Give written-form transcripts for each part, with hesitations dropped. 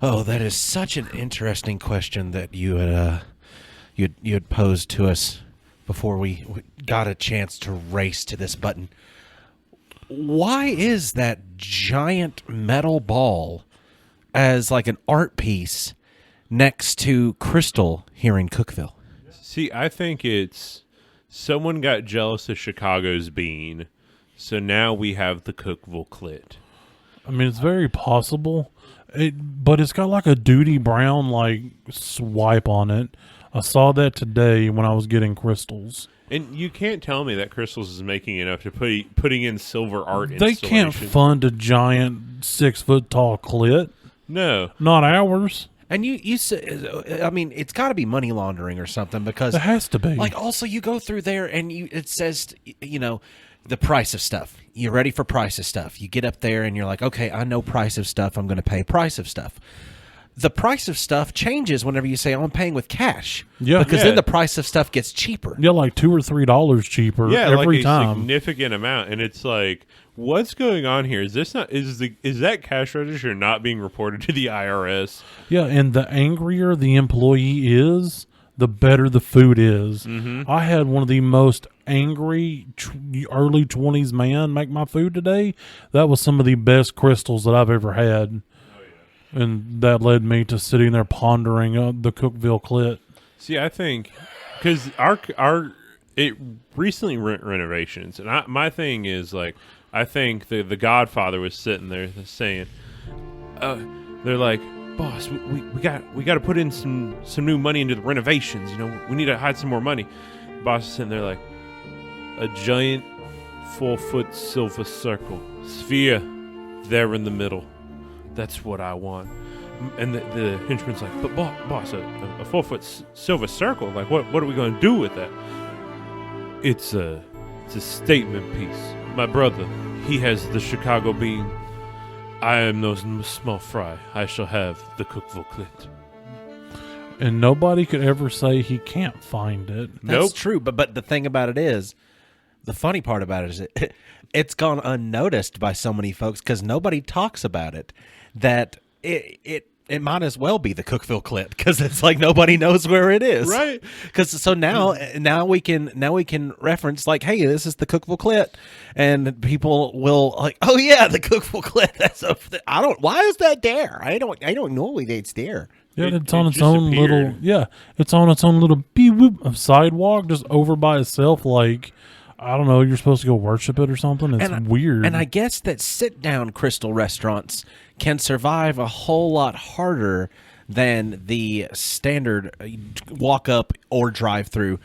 Oh, that is such an interesting question that you had posed to us before we got a chance to race to this button. Why is that giant metal ball as like an art piece next to Crystal here in Cookeville? See, I think it's someone got jealous of Chicago's bean, so now we have the Cookeville clit. I mean, it's very possible, but it's got like a Duty Brown like swipe on it. I saw that today when I was getting crystals. And you can't tell me that Crystals is making enough to putting in silver art They installation. can't fund a giant 6-foot-tall clit. No. Not ours. And you say, I mean, it's got to be money laundering or something because It has to be. like also you go through there and it says, you know, the price of stuff. You're ready for price of stuff. You get up there and you're like, okay, I know price of stuff. I'm going to pay price of stuff. The price of stuff changes whenever you say, oh, I'm paying with cash. Yeah. Because Yeah. then the price of stuff gets cheaper. Yeah, like $2 or $3 cheaper every like a time. significant amount, and it's like, what's going on here? Is that cash register not being reported to the IRS? Yeah, and the angrier the employee is, the better the food is. Mm-hmm. I had one of the most angry early 20s man make my food today. That was some of the best crystals that I've ever had. And that led me to sitting there pondering the Cookeville clit. See, I think because it recently renovations, and my thing is like, I think the Godfather was sitting there saying, they're like, boss, we got to put in some new money into the renovations. You know, we need to hide some more money. Boss is sitting there like, a giant 4-foot silver circle sphere there in the middle. That's what I want. And the henchman's like, but boss, a 4-foot silver circle. Like, what are we going to do with that? It's a statement piece. My brother, he has the Chicago bean. I am no small fry. I shall have the Cookeville clit. And nobody could ever say he can't find it. That's true. But the thing about it is, the funny part about it is it's gone unnoticed by so many folks because nobody talks about it. That it might as well be the Cookeville clit because it's like nobody knows where it is, Right? Because so now we can reference like, hey, this is the Cookeville clit, and people will like, oh yeah, the Cookeville clit. Why is that there? I don't know it's there. Yeah, It it's on its own disappeared. little. It's on its own little beep whoop of sidewalk, just over by itself. Like, I don't know, you're supposed to go worship it or something. It's weird. And I guess that sit-down crystal restaurants can survive a whole lot harder than the standard walk-up or drive-through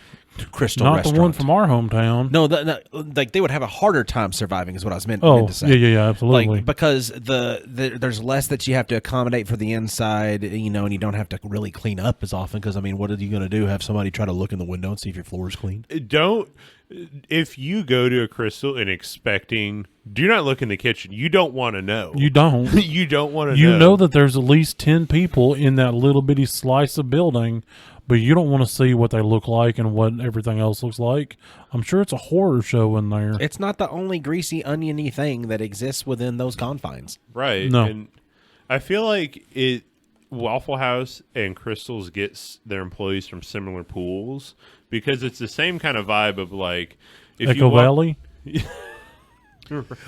crystal not restaurant. the one from our hometown. No, like they would have a harder time surviving is what I was meant Oh, to say. yeah, absolutely. Like, because there's less that you have to accommodate for the inside, you know, and you don't have to really clean up as often because, I mean, what are you going to do? Have somebody try to look in the window and see if your floor is clean? If you go to a Crystal and expecting, do not look in the kitchen. You don't want to know. You don't. You don't want to know. You know that there's at least 10 people in that little bitty slice of building, but you don't want to see what they look like and what everything else looks like. I'm sure it's a horror show in there. It's not the only greasy, oniony thing that exists within those confines. Right. No. And I feel like Waffle House and Crystals gets their employees from similar pools because it's the same kind of vibe of like if Echo Valley?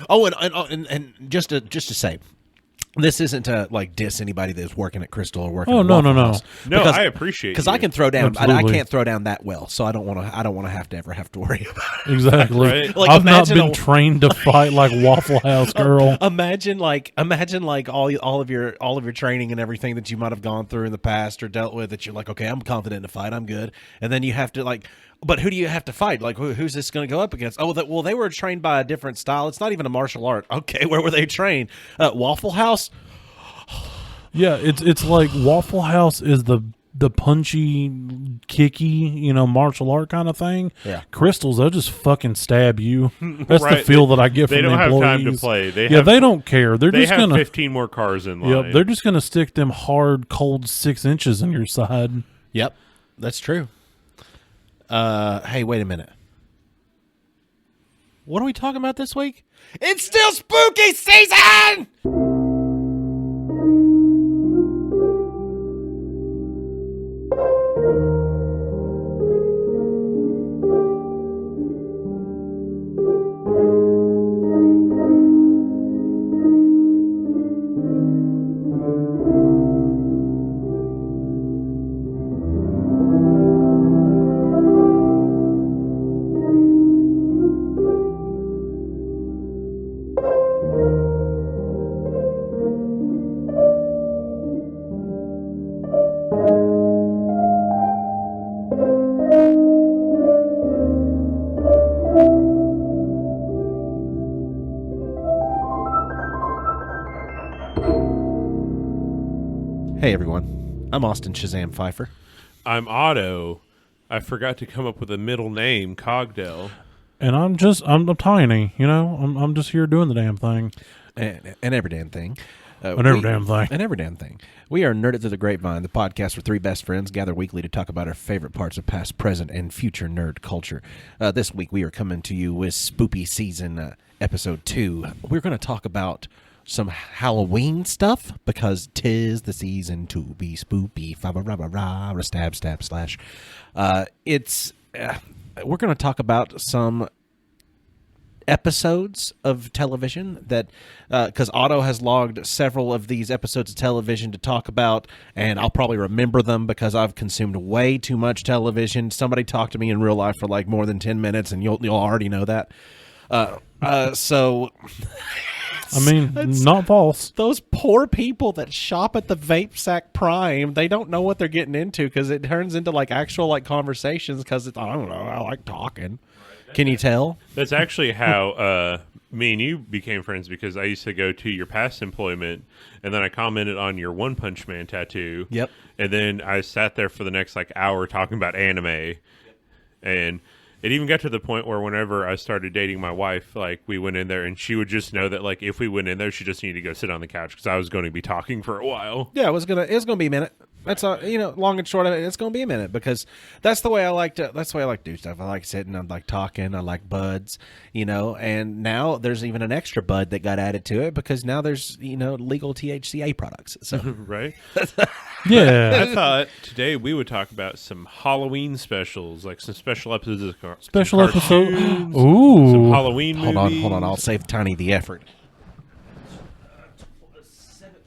Oh, and just to say, this isn't to like diss anybody that's working at Crystal or working. Oh, at no, Waffle no. House. No, Because- I appreciate because you. I can throw down, but I Absolutely. can't throw down that well. So I don't want to ever have to worry about it. Exactly. Right? Like, I've not imagine been trained to fight like Waffle House girl. Imagine like all of your training and everything that you might have gone through in the past or dealt with that you're like, okay, I'm confident in a fight, I'm good, and then you have to like. But who do you have to fight? Like, who's this going to go up against? Oh, they were trained by a different style. It's not even a martial art. Okay, where were they trained? Waffle House? Yeah, it's like Waffle House is the punchy, kicky, martial art kind of thing. Yeah. Crystals, they'll just fucking stab you. That's Right. the feel that I get from They the don't have employees. time to play. They don't care. They're They just have gonna 15 more cars in line. Yep, they're just gonna stick them hard, cold 6 inches in your side. Yep, that's true. Hey, wait a minute. What are we talking about this week? It's still spooky season! Hey everyone, I'm Austin Shazam Pfeiffer. I'm Otto. I forgot to come up with a middle name, Cogdell. And I'm tiny, I'm just here doing the damn thing. And every damn thing. Every damn thing. And every damn thing. We are Nerd It Through the Grapevine, the podcast where three best friends gather weekly to talk about our favorite parts of past, present, and future nerd culture. This week we are coming to you with Spoopy Season Episode 2. We're going to talk about some Halloween stuff because 'tis the season to be spoopy. Fa-ba-ra-ba-ra, stab, stab, slash. We're going to talk about some episodes of television that because Otto has logged several of these episodes of television to talk about, and I'll probably remember them because I've consumed way too much television. Somebody talk to me in real life for like more than 10 minutes and you'll already know that. So I mean, not false. those poor people that shop at the Vape Sack Prime, they don't know what they're getting into because it turns into like actual like conversations because I don't know, I like talking. Can you tell? That's actually how me and you became friends, because I used to go to your past employment, and then I commented on your One Punch Man tattoo. Yep. And then I sat there for the next like hour talking about anime. And it even got to the point where whenever I started dating my wife, like we went in there and she would just know that like if we went in there, she just needed to go sit on the couch because I was going to be talking for a while. Yeah, it was gonna be a minute. That's long and short of it. It's gonna be a minute because that's the way I like to. That's the way I like to do stuff. I like sitting. I like talking. I like buds. And now there's even an extra bud that got added to it because now there's legal THCA products. So Right? Yeah. I thought today we would talk about some Halloween specials, like some special episodes of Special episode. cartoons, Ooh. some Halloween hold movies. on. I'll save Tiny the effort.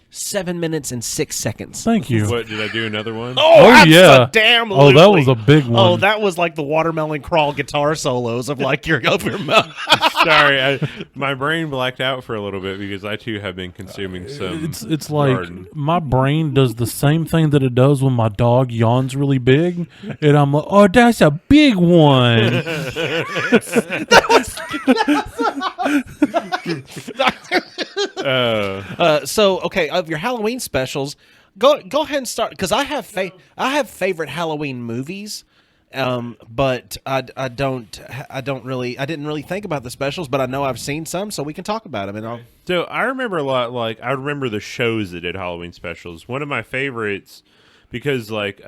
7 minutes and 6 seconds. Thank you. What, did I do another one? Oh, yeah. Damn. Oh, that was a big one. Oh, that was like the watermelon crawl guitar solos of like your over mouth. Sorry, my brain blacked out for a little bit because I too have been consuming some. It's like garden. my brain does the same thing that it does when my dog yawns really big, and I'm like, oh, that's a big one. So okay, of your Halloween specials, go ahead and start because I have favorite Halloween movies, but I didn't really think about the specials, but I know I've seen some, so we can talk about them. And So I remember a lot. Like I remember the shows that did Halloween specials. One of my favorites, because like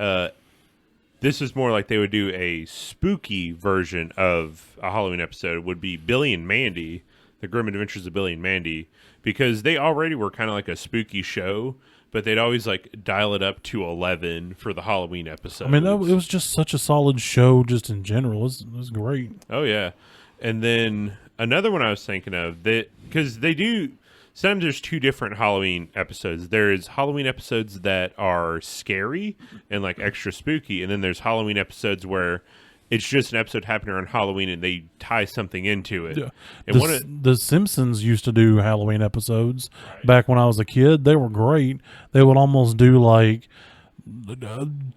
this is more like they would do a spooky version of a Halloween episode, would be Billy and Mandy, The Grim Adventures of Billy and Mandy, because they already were kind of like a spooky show, but they'd always like dial it up to 11 for the Halloween episode. I mean, it was just such a solid show, just in general. It was great. Oh yeah, and then another one I was thinking of that because they do. Sometimes there's two different Halloween episodes. There's Halloween episodes that are scary and like extra spooky, and then there's Halloween episodes where it's just an episode happening around Halloween and they tie something into it. Yeah. And the Simpsons used to do Halloween episodes back when I was a kid. They were great. They would almost do like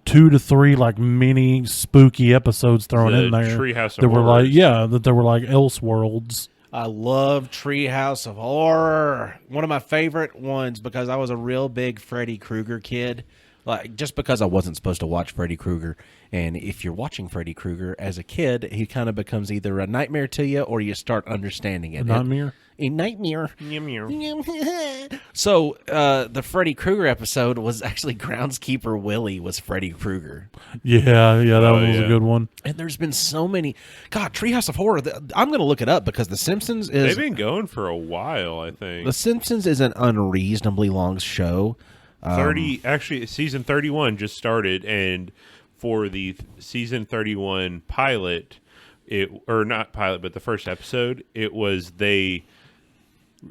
2 to 3 like mini spooky episodes thrown in there. Treehouse of That were Horrors. that they were like Elseworlds. I love Treehouse of Horror. One of my favorite ones because I was a real big Freddy Krueger kid. Like just because I wasn't supposed to watch Freddy Krueger, and if you're watching Freddy Krueger as a kid, he kind of becomes either a nightmare to you or you start understanding it. A nightmare? A nightmare. Meow. So the Freddy Krueger episode was actually Groundskeeper Willie was Freddy Krueger. Yeah, that one was a good one. And there's been so many. God, Treehouse of Horror. I'm going to look it up because The Simpsons is. They've been going for a while, I think. The Simpsons is an unreasonably long show. Actually, season 31 just started, and for the season 31 pilot, or not pilot, but the first episode, it was they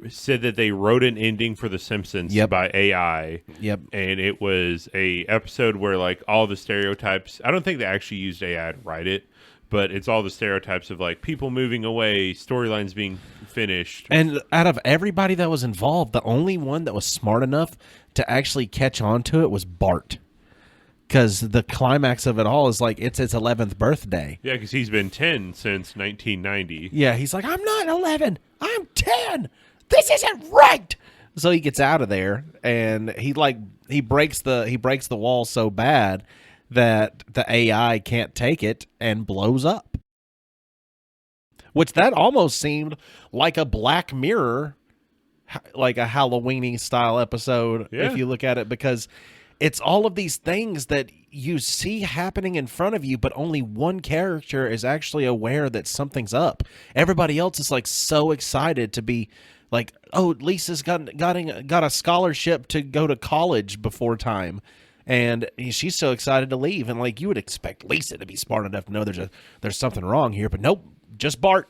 said that they wrote an ending for The Simpsons by AI. Yep. And it was a episode where like all the stereotypes, I don't think they actually used AI to write it, but it's all the stereotypes of like people moving away, storylines being finished. And out of everybody that was involved, the only one that was smart enough to actually catch on to it was Bart. Because the climax of it all is like it's his 11th birthday. Yeah, because he's been 10 since 1990. Yeah, he's like, I'm not 11. I'm 10. This isn't right. So he gets out of there, and he breaks the wall so bad that the AI can't take it and blows up. Which that almost seemed like a Black Mirror, like a Halloween-y style episode, if you look at it, because it's all of these things that you see happening in front of you, but only one character is actually aware that something's up. Everybody else is like so excited to be like, oh, Lisa's got a scholarship to go to college before time. And she's so excited to leave. And like you would expect Lisa to be smart enough to know there's something wrong here, but nope, just Bart.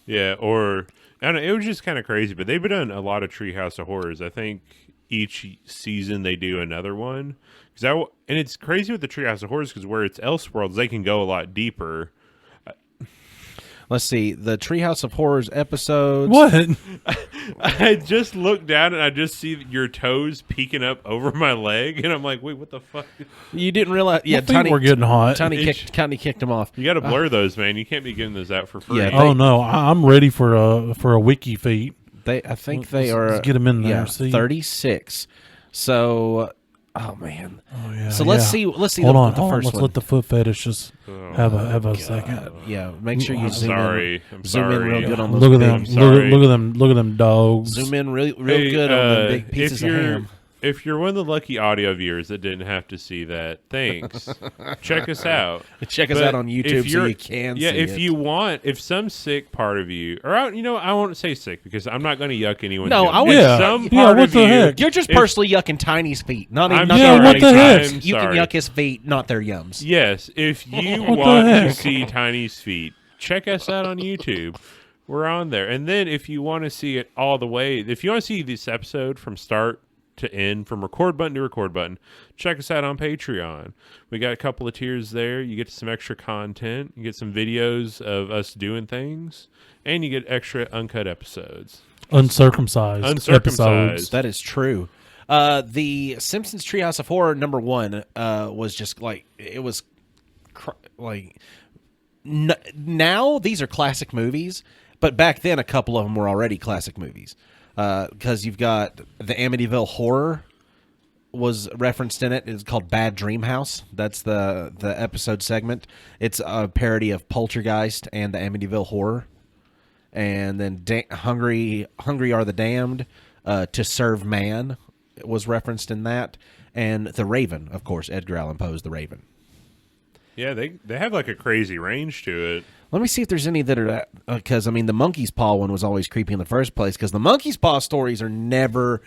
Yeah, or I don't know, it was just kind of crazy, but they've been doing a lot of Treehouse of Horrors. I think each season they do another one. And it's crazy with the Treehouse of Horrors because where it's Elseworlds, they can go a lot deeper. Let's see, the Treehouse of Horrors episodes. What? I just looked down and I just see your toes peeking up over my leg, and I'm like, wait, what the fuck? You didn't realize? Yeah, My feet were getting hot. Tiny kicked him off. You got to blur those, man. You can't be giving those out for free. Yeah, Oh no, I'm ready for a wiki feet. I think they are. Let's get them in there. Yeah, See? 36. So, oh man. Oh, yeah, So let's see. Let's see Hold the on. first Let's one. let the foot fetish just have a second. Yeah, make sure you I'm zoom sorry. in. I'm zoom sorry. in real good on those. Look at big, them. sorry. Look at them dogs. Zoom in real good on the big pieces of ham. If you're one of the lucky audio viewers that didn't have to see that, thanks. Check us out. Check us out on YouTube so you can see if it. you want, if some sick part of you, or I won't say sick because I'm not going to yuck anyone's No, yum. I would- Yeah. Some Yeah, part what of the you, heck? You're just if- personally yucking Tiny's feet. Not even. I'm not Yeah, their what the yums. heck? I'm You can sorry. yuck his feet, not their yums. Yes, if you What the want to heck? see Tiny's feet, check us out on YouTube. We're on there. And then if you want to see it all the way, if you want to see this episode from start to end, from record button to record button, check us out on Patreon. We got a couple of tiers there. You get some extra content. You get some videos of us doing things. And you get extra uncut episodes. Uncircumcised. Episodes. That is true. The Simpsons Treehouse of Horror #1 was just like it was now these are classic movies, but back then a couple of them were already classic movies because you've got the Amityville Horror was referenced in it. It's called Bad Dream House. That's the episode segment. It's a parody of Poltergeist and the Amityville Horror. And then Hungry Are the Damned, To Serve Man was referenced in that. And The Raven, of course, Edgar Allan Poe's The Raven. Yeah, they have like a crazy range to it. Let me see if there's any that are, because, I mean, the Monkey's Paw one was always creepy in the first place, because the Monkey's Paw stories are never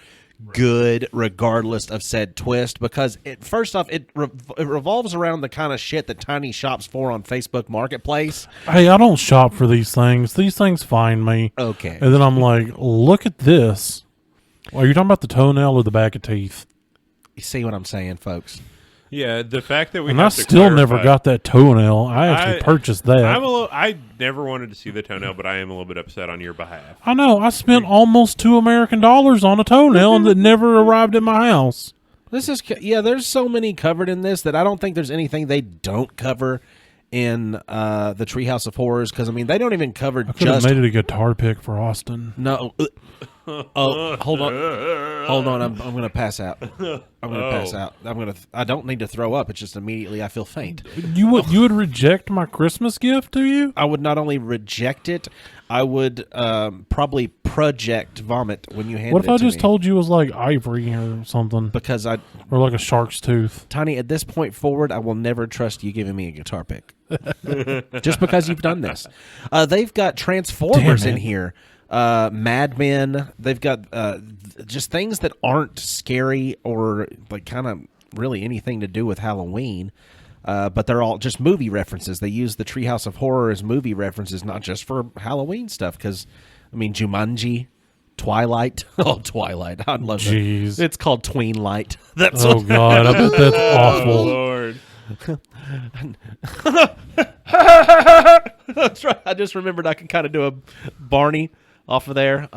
good regardless of said twist, because first off, it revolves around the kind of shit that Tiny shops for on Facebook Marketplace. Hey, I don't shop for these things. These things find me. Okay. And then I'm like, look at this. Are you talking about the toenail or the back of teeth? You see what I'm saying, folks? Yeah, the fact that we And I have to still never clarify- got that toenail. I actually purchased that. I never wanted to see the toenail, but I am a little bit upset on your behalf. I know. I spent almost $2 American on a toenail and that never arrived at my house. There's so many covered in this that I don't think there's anything they don't cover in the Treehouse of Horrors, because I mean they don't even cover Could have just made it a guitar pick for Austin. no. Oh, hold on. I'm gonna pass out. I don't need to throw up. It's just immediately I feel faint. You would reject my Christmas gift to you? I would not only reject it, I would probably project vomit when you hand What it if I to just me. told you it was like ivory or something, Because or like a shark's tooth? Tiny, at this point forward, I will never trust you giving me a guitar pick. Just because you've done this. They've got Transformers Damn in it. here. Mad Men. They've got just things that aren't scary or like kind of really anything to do with Halloween. But they're all just movie references. They use the Treehouse of Horror as movie references, not just for Halloween stuff. Because, I mean, Jumanji, Twilight. Oh, Twilight. I'd love Jeez. that. It's called Tweenlight. That's Oh what God, I bet that's awful. Lord. That's right. I just remembered I can kind of do a Barney off of there.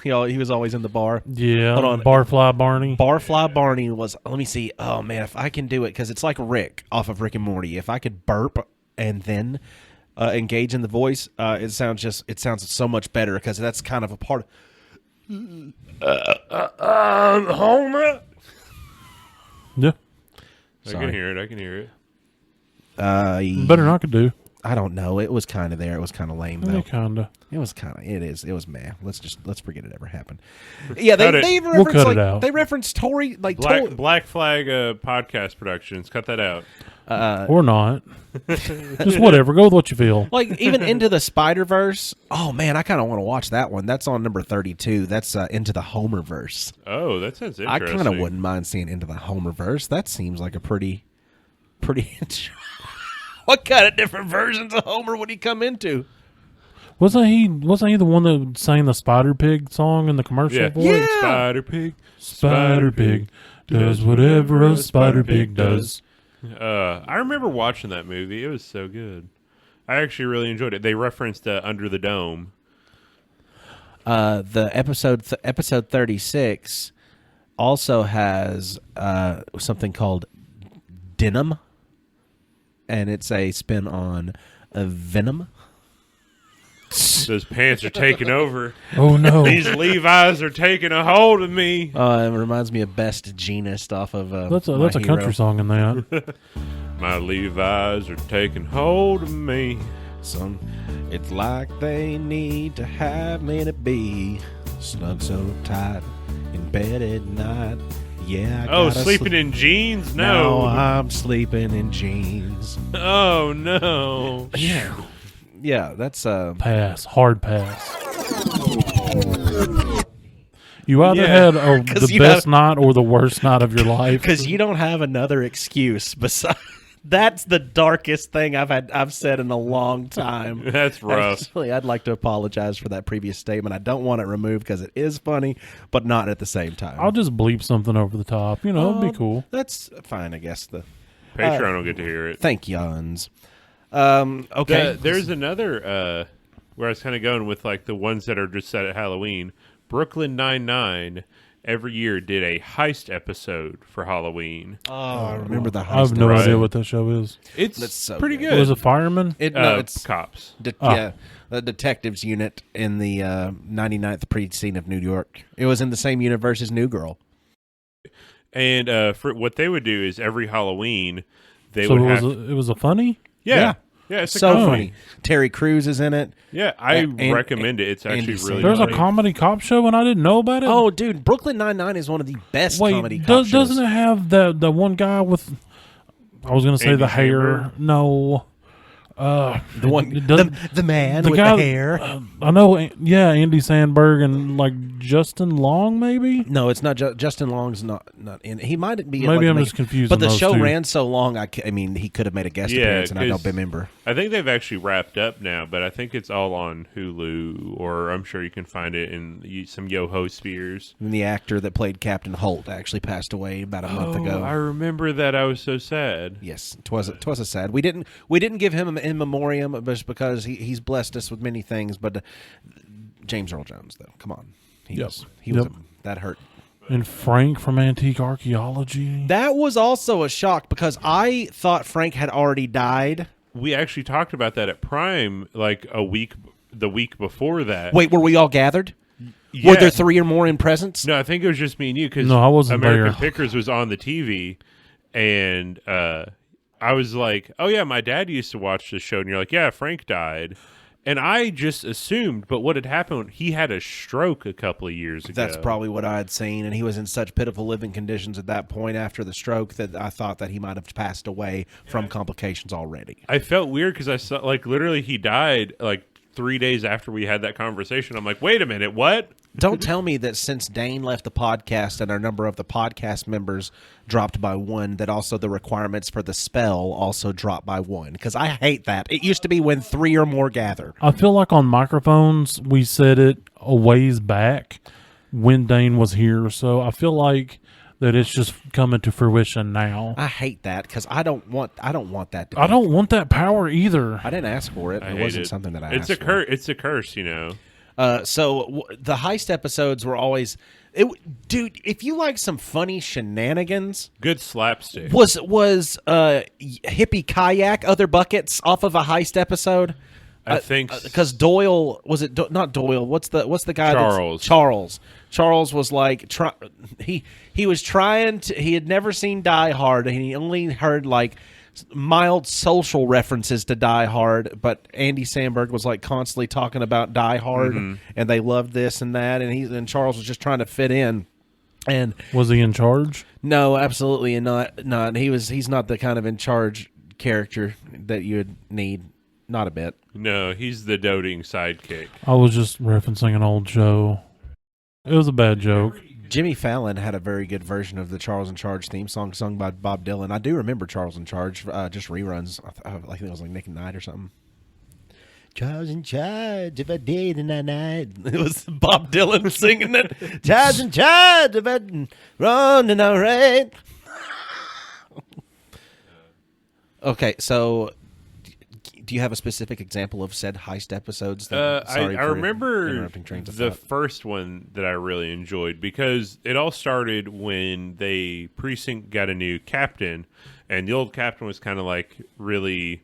He was always in the bar. Yeah, Hold on. Barfly Barney. Barfly Barney was, let me see. Oh, man, if I can do it, because it's like Rick off of Rick and Morty. If I could burp and then engage in the voice, it sounds so much better, because that's kind of a part Homer. Yeah. I Sorry. can hear it. Better than I could do. I don't know. It was kind of there. It was kind of lame though. Yeah, kinda. It was kind of. It is. It was meh. Let's forget it ever happened. Yeah, Cut it. they We'll referenced cut like it out. they referenced Tory like Black Flag Podcast Productions. Cut that out. Or not. Just whatever. Go with what you feel. like even Into the Spider-Verse. Oh man, I kind of want to watch that one. That's on number 32. That's Into the Homerverse. Oh, that sounds I interesting. kind of wouldn't mind seeing Into the Homerverse. That seems like a pretty. What kind of different versions of Homer would he come into? Wasn't he the one that sang the Spider Pig song in the commercial Yeah. voice? Yeah. Spider Pig. Spider Pig does whatever a Spider Pig does. I remember watching that movie. It was so good. I actually really enjoyed it. They referenced Under the Dome. The episode 36 also has something called Denim, and it's a spin on Venom. Those pants are taking over. Oh no! These Levi's are taking a hold of me. It reminds me of Best Jeanist off of That's My a Hero. country song in that. My Levi's are taking hold of me. Son, it's like they need to have me to be snug so tight in bed at night. Yeah. Oh, sleeping in jeans? No, No. I'm sleeping in jeans. Oh no. Yeah. Yeah, that's Pass. Hard pass. You either Yeah. had 'Cause the you best night or the worst night of your life. because you don't have another excuse besides. That's the darkest thing I've said in a long time. That's rough. Actually, I'd like to apologize for that previous statement. I don't want it removed because it is funny, but not at the same time. I'll just bleep something over the top. It'd be cool. That's fine, I guess. Patreon will get to hear it. Thank yawns. Okay. There's another where I was kind of going with like the ones that are just set at Halloween. Brooklyn Nine-Nine every year did a heist episode for Halloween. Oh, I remember the heist. I have no Right. idea what that show is. It's That's so pretty good. good. Was it fireman? No, it's cops. yeah, the detectives unit in the 99th precinct of New York. It was in the same universe as New Girl. And for what they would do is every Halloween they So would it was a funny? yeah. It's a so comedy. funny. Terry Crews is in it. Yeah, I And- recommend it. It's actually Andy really There's a funny. comedy cop show and I didn't know about it? Oh, dude, Brooklyn Nine-Nine is one of the best comedy Wait, cop shows. doesn't it have the one guy with, I was going to say Andy the hair. Samberg? No. The one, It doesn't- the man the with guy, the hair. I know, yeah, Andy Sandberg and like Justin Long, maybe? No, it's not. Justin Long's not in. He might be. Maybe like, I'm just confused But on the those show two. ran so long. I mean, he could have made a guest Yeah, appearance, and I don't 'cause- remember. I think they've actually wrapped up now, but I think it's all on Hulu, or I'm sure you can find it in some Yo-Ho Spheres. And the actor that played Captain Holt actually passed away about a month ago. I remember that. I was so sad. Yes, twas a sad. We didn't give him an in memoriam just because he's blessed us with many things. But James Earl Jones, though, come on, he Yep. was he was Yep. that hurt. And Frank from Antique Archaeology. That was also a shock because I thought Frank had already died. We actually talked about that at Prime like the week before that. Wait, were we all gathered? Yeah. Were there 3 or more in presence? No, I think it was just me and you because No, I wasn't American there. Pickers was on the TV, and I was like, "Oh yeah, my dad used to watch this show," and you're like, "Yeah, Frank died," and I just assumed. But what had happened? He had a stroke a couple of years ago. That's probably what I had seen, and he was in such pitiful living conditions at that point after the stroke that I thought that he might have passed away from complications already. I felt weird because I saw like literally he died like 3 days after we had that conversation. I'm like, wait a minute, what? Don't tell me that since Dane left the podcast and our number of the podcast members dropped by 1, that also the requirements for the spell also dropped by 1. Because I hate that. It used to be when 3 or more gather. I feel like on microphones, we said it a ways back when Dane was here. So I feel like that it's just coming to fruition now. I hate that because I don't want that to be. I don't want that power either. I didn't ask for it. I It hate wasn't it. something that I It's asked a for. It's a curse, you know. The heist episodes were always, dude. If you like some funny shenanigans, Good slapstick. was hippie kayak other buckets off of a heist episode? I think because Doyle was it not Doyle? What's the guy? Charles was like he was trying to. He had never seen Die Hard, and he only heard like mild social references to Die Hard. But Andy Samberg was like constantly talking about Die Hard, and they loved this and that, and Charles was just trying to fit in. And was he in charge? No, absolutely not. Not he's not the kind of in charge character that you would need. Not a bit. No, he's the doting sidekick. I was just referencing an old show. It was a bad joke. Jimmy Fallon had a very good version of the Charles in Charge theme song sung by Bob Dylan. I do remember Charles in Charge, just reruns. I think it was like Nick and Night or something. Charles in Charge of a day and a night. It was Bob Dylan singing that. Charles in Charge of a running around. Okay, so do you have a specific example of said heist episodes? I remember interrupting trains of the thought. first one that I really enjoyed because it all started when they precinct got a new captain, and the old captain was kind of like really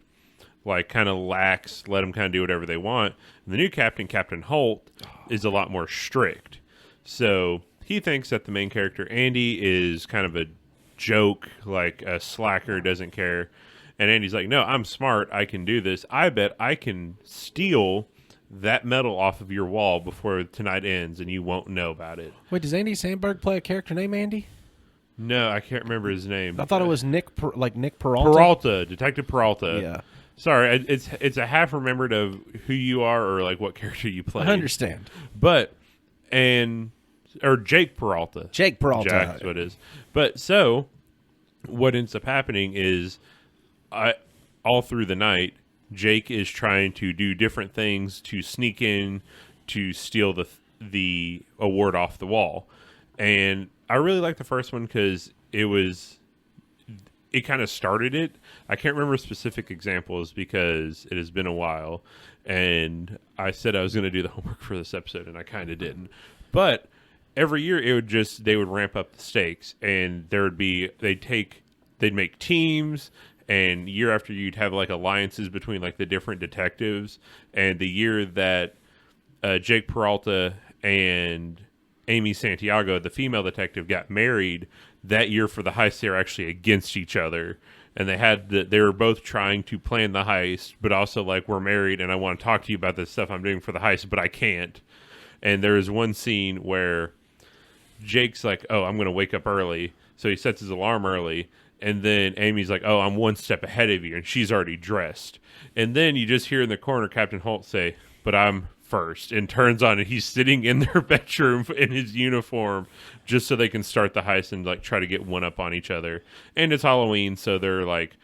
like kind of lax, let them kind of do whatever they want. And the new captain, Captain Holt, is a lot more strict. So he thinks that the main character, Andy, is kind of a joke, like a slacker, doesn't care. And Andy's like, no, I'm smart. I can do this. I bet I can steal that metal off of your wall before tonight ends, and you won't know about it. Wait, does Andy Samberg play a character named Andy? No, I can't remember his name. I thought it was Nick Peralta. Peralta, Detective Peralta. Yeah. Sorry, it's a half remembered of who you are or like what character you play. I understand. But or Jake Peralta. Jake Peralta. Jack's what it is. But so what ends up happening is all through the night, Jake is trying to do different things to sneak in to steal the award off the wall. And I really like the first one because it kind of started it. I can't remember specific examples because it has been a while. And I said I was going to do the homework for this episode, and I kind of didn't. But every year they would ramp up the stakes, and they'd make teams. And year after you'd have like alliances between like the different detectives. And the year that Jake Peralta and Amy Santiago, the female detective, got married, that year for the heist, they were actually against each other. And they were both trying to plan the heist, but also like, we're married and I want to talk to you about this stuff I'm doing for the heist, but I can't. And there is one scene where Jake's like, oh, I'm going to wake up early. So he sets his alarm early. And then Amy's like, oh, I'm one step ahead of you. And she's already dressed. And then you just hear in the corner Captain Holt say, but I'm first. And turns on and he's sitting in their bedroom in his uniform just so they can start the heist and like try to get one up on each other. And it's Halloween. So they're like,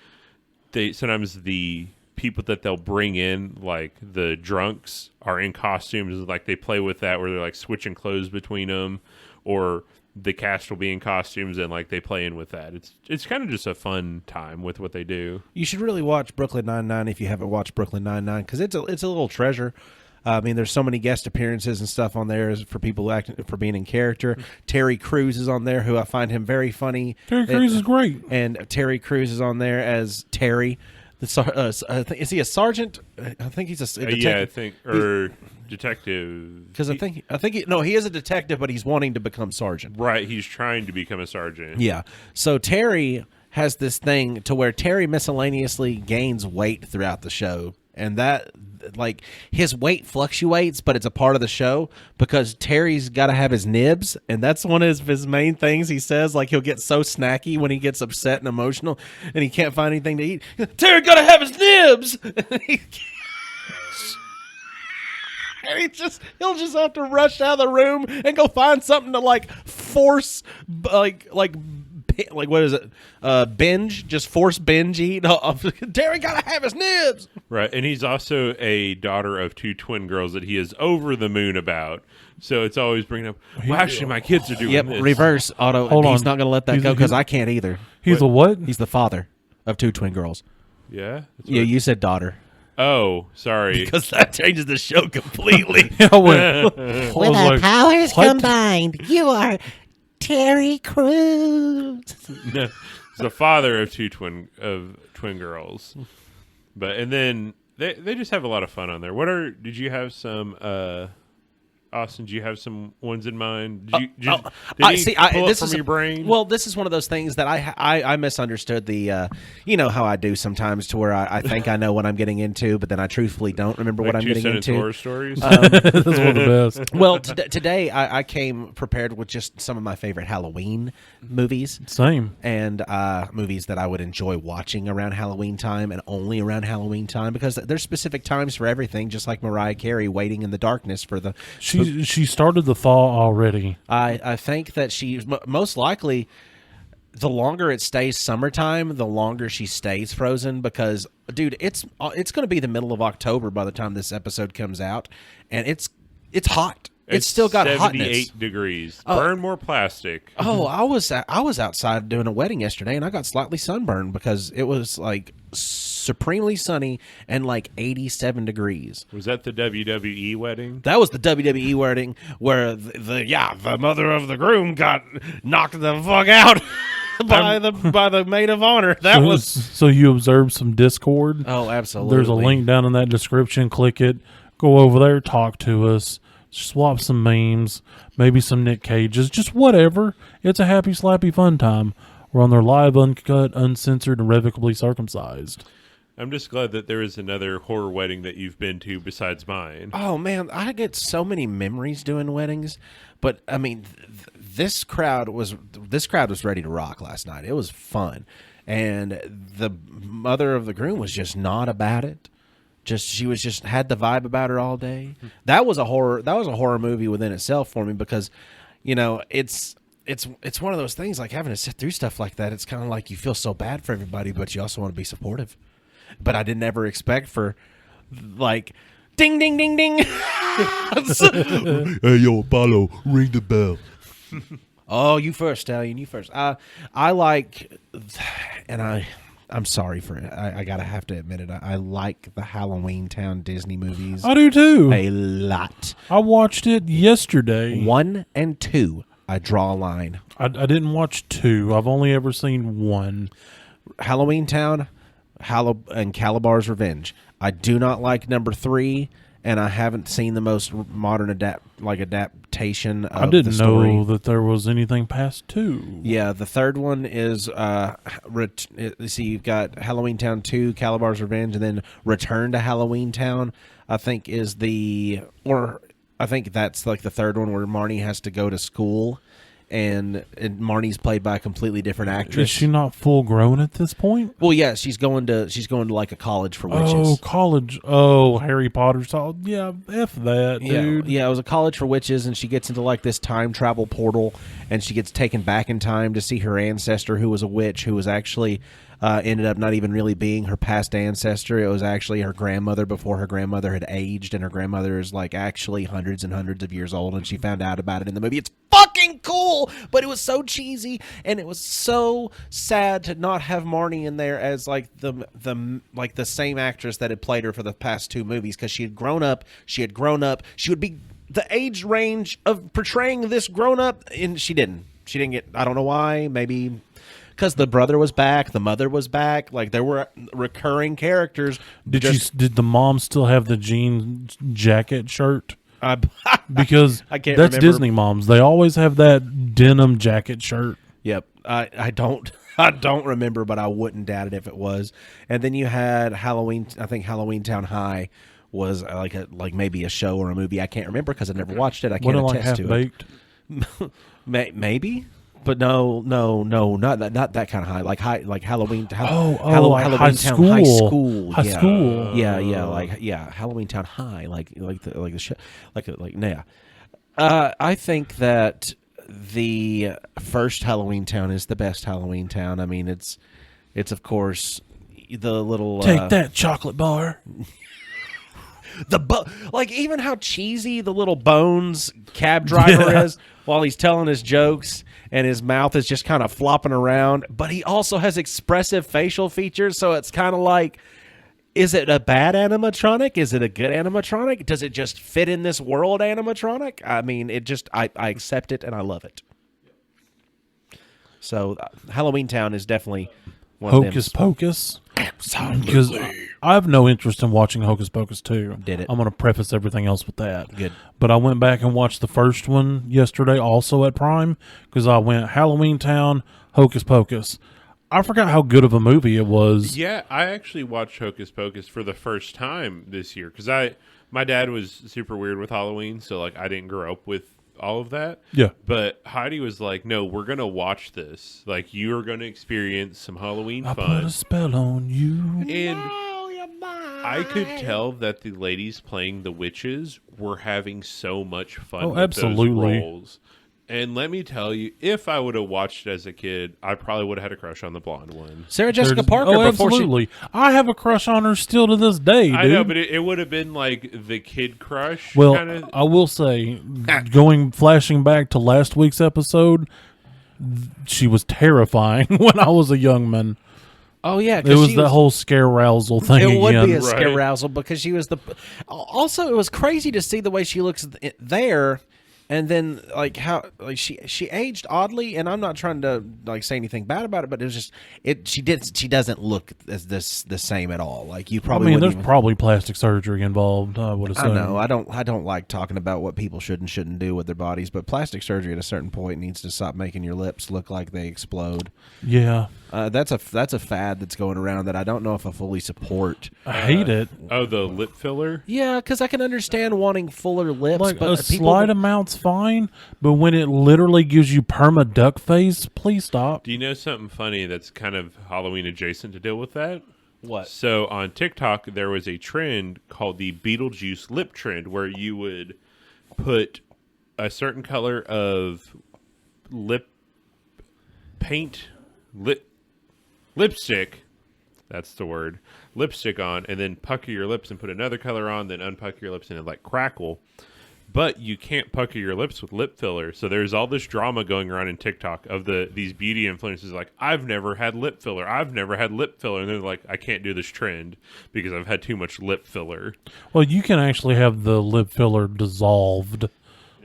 sometimes the people that they'll bring in, like the drunks, are in costumes. Like they play with that where they're like switching clothes between them, or the cast will be in costumes and like they play in with that. It's kind of just a fun time with what they do. You should really watch Brooklyn Nine-Nine if you haven't watched Brooklyn Nine-Nine, because it's a little treasure. I mean, there's so many guest appearances and stuff on there for people acting for being in character. Terry Crews is on there, who I find him very funny. Terry Crews is great, and Terry Crews is on there as Terry. Is he a sergeant? I think he's a detective. Yeah, I think, or detective. Because I think he is a detective, but he's wanting to become sergeant. Right, he's trying to become a sergeant. Yeah. So Terry has this thing to where Terry miscellaneously gains weight throughout the show, and that like his weight fluctuates, but it's a part of the show because Terry's got to have his nibs, and that's one of his main things. He says like he'll get so snacky when he gets upset and emotional, and he can't find anything to eat. Terry got to have his nibs. And he'll just have to rush out of the room and go find something to like force like what is it? Binge, just force binge eat. Terry gotta have his nibs. Right, and he's also a daughter of two twin girls that he is over the moon about. So it's always bringing up, well, actually, my kids are doing this. Reverse auto. Hold he's on. not gonna let that go because I can't either. He's a what? He's the father of two twin girls. Yeah? Yeah, you said daughter. Oh, sorry. Because that changes the show completely. I went, With our powers combined, you are Terry Crews. No, he's the father of twin girls. And then they just have a lot of fun on there. Did you have some Austin, do you have some ones in mind? Did you pull it from your brain? Well, this is one of those things that I misunderstood the, you know how I do sometimes to where I think I know what I'm getting into, but then I truthfully don't remember what I'm getting into. Horror stories? That's one of the best. Well, today I came prepared with just some of my favorite Halloween movies. Same. And movies that I would enjoy watching around Halloween time and only around Halloween time, because there's specific times for everything, just like Mariah Carey waiting in the darkness for the... She started the thaw already. I think that she's most likely, the longer it stays summertime, the longer she stays frozen, because, dude, it's going to be the middle of October by the time this episode comes out, and it's hot. It's still got 78 hotness. 78 degrees. Burn more plastic. Oh, I was outside doing a wedding yesterday, and I got slightly sunburned because it was like supremely sunny and like 87 degrees. Was that the WWE wedding? That was the WWE wedding where the mother of the groom got knocked the fuck out by the maid of honor. So you observed some Discord. Oh, absolutely. There's a link down in that description. Click it. Go over there. Talk to us. Swap some memes. Maybe some Nick Cages. Just whatever. It's a happy, slappy, fun time. We're on their live, uncut, uncensored, and irrevocably circumcised. I'm just glad that there is another horror wedding that you've been to besides mine. Oh, man, I get so many memories doing weddings. But, I mean, this crowd was ready to rock last night. It was fun. And the mother of the groom was just not about it. She had the vibe about her all day. That was a horror movie within itself for me, because, you know, it's one of those things, like having to sit through stuff like that. It's kind of like you feel so bad for everybody, but you also want to be supportive. But I didn't ever expect for, like, ding, ding, ding, ding. Hey, yo, Apollo, ring the bell. Oh, you first, Stallion. You first. I like, and I'm sorry for it. I gotta have to admit it. I like the Halloween Town Disney movies. I do too. A lot. I watched it yesterday. 1 and 2. I draw a line. I didn't watch 2. I've only ever seen 1. Halloween Town, and Calabar's Revenge. I do not like number 3, and I haven't seen the most modern adaptation of I didn't the story. know that there was anything past 2. Yeah, the third one is you've got Halloween Town 2, Calabar's Revenge, and then Return to Halloween Town. I think I think that's like the third one where Marnie has to go to school, and Marnie's played by a completely different actress. Is she not full grown at this point? Well, yeah, she's going to like a college for witches. Oh, college. Oh, Harry Potter. Yeah, F that, dude. Yeah, it was a college for witches, and she gets into like this time travel portal, and she gets taken back in time to see her ancestor, who was a witch, who was actually ended up not even really being her past ancestor. It was actually her grandmother before her grandmother had aged, and her grandmother is like actually hundreds and hundreds of years old, and she found out about it in the movie. It's fucking cool, but it was so cheesy, and it was so sad to not have Marnie in there as like the same actress that had played her for the past 2 movies, because she had grown up. She would be the age range of portraying this grown up, and she didn't get. I don't know why. Maybe because the brother was back, the mother was back. Like, there were recurring characters. Did the mom still have the jean jacket shirt? Because I can't that's remember. Disney moms. They always have that denim jacket shirt. Yep. I don't remember, but I wouldn't doubt it if it was. And then you had Halloween. I think Halloween Town High was like maybe a show or a movie. I can't remember because I never watched it. I can't attest to it. Maybe. But no, not that kind of high. Like Halloween. Halloween Town school. High School. High school. Yeah, Halloween Town High. Like the show. Yeah. I think that the first Halloween Town is the best Halloween Town. I mean, it's of course the little take that chocolate bar. Like, even how cheesy the little Bones cab driver is while he's telling his jokes, and his mouth is just kind of flopping around, but he also has expressive facial features, so it's kind of like, is it a bad animatronic? Is it a good animatronic? Does it just fit in this world animatronic? I mean, I accept it and I love it. So Halloween Town is definitely one Hocus of them. Pocus. Because I have no interest in watching Hocus Pocus 2. Did it. I'm going to preface everything else with that. Good. But I went back and watched the first one yesterday, also at Prime, because I went Halloween Town, Hocus Pocus. I forgot how good of a movie it was. Yeah, I actually watched Hocus Pocus for the first time this year because my dad was super weird with Halloween, so like I didn't grow up with all of that. Yeah. But Heidi was like, "No, we're gonna watch this. Like, you are gonna experience some Halloween I put fun." a spell on you. And I could tell that the ladies playing the witches were having so much fun. Oh, with absolutely. Those roles. And let me tell you, if I would have watched it as a kid, I probably would have had a crush on the blonde one. Sarah Jessica There's- Parker. Oh, before she- absolutely. I have a crush on her still to this day, dude. I know, but it would have been like the kid crush. Well, kinda. I will say, flashing back to last week's episode, she was terrifying when I was a young man. Oh yeah, It was the whole scare rousal thing It again. would be a Right. scarousal because she was the. Also, it was crazy to see the way she looks there, and then like how like she aged oddly. And I'm not trying to like say anything bad about it, but it was just she doesn't look as the same at all. Like you I probably. mean, wouldn't there's even, probably plastic surgery involved, I would I assume. know. I don't like talking about what people should and shouldn't do with their bodies, but plastic surgery at a certain point needs to stop making your lips look like they explode. Yeah. That's a fad that's going around that I don't know if I fully support. I hate it. Oh, the lip filler? Yeah, because I can understand wanting fuller lips, Like, but a slight amount's fine, but when it literally gives you perma duck face, please stop. Do you know something funny that's kind of Halloween adjacent to deal with that? What? So on TikTok, there was a trend called the Beetlejuice lip trend where you would put a certain color of lip paint, lipstick, that's the word, lipstick on, and then pucker your lips and put another color on, then unpucker your lips and it like crackle. But you can't pucker your lips with lip filler. So there's all this drama going around in TikTok of these beauty influencers like, I've never had lip filler. I've never had lip filler. And they're like, I can't do this trend because I've had too much lip filler. Well, you can actually have the lip filler dissolved,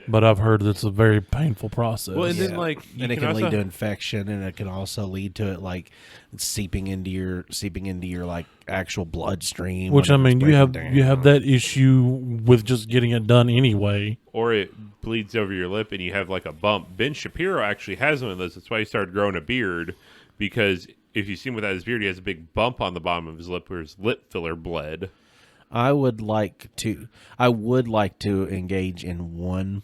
but I've heard it's a very painful process. Well, and then like, you and it can also- lead to infection, and it can also lead to it like seeping into your like actual bloodstream. Which, I when it's mean, you breaking have down. that issue with just getting it done anyway. or it bleeds over your lip and you have like a bump. Ben Shapiro actually has one of those. That's why he started growing a beard, because if you see him without his beard, he has a big bump on the bottom of his lip where his lip filler bled. I would like to engage in one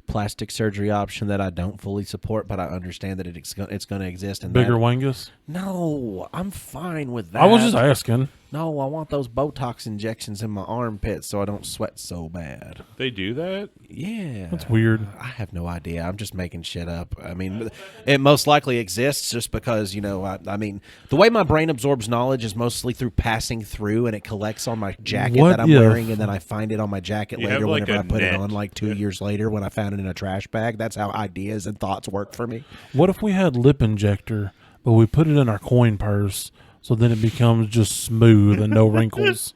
plastic surgery option that I don't fully support, but I understand that it's going to exist. And Bigger that, wangus? no, I'm fine with that. I was just asking. No, I want those Botox injections in my armpits so I don't sweat so bad. They do that? Yeah. That's weird. I have no idea. I'm just making shit up. I mean, it most likely exists just because, I mean, the way my brain absorbs knowledge is mostly through passing through, and it collects on my jacket What that I'm if- wearing, and then I find it on my jacket You later have, like, whenever a I put it net. on like 2 years later when I found it in a trash bag. That's how ideas and thoughts work for me. What if we had lip injector, but we put it in our coin purse, so then it becomes just smooth and no wrinkles?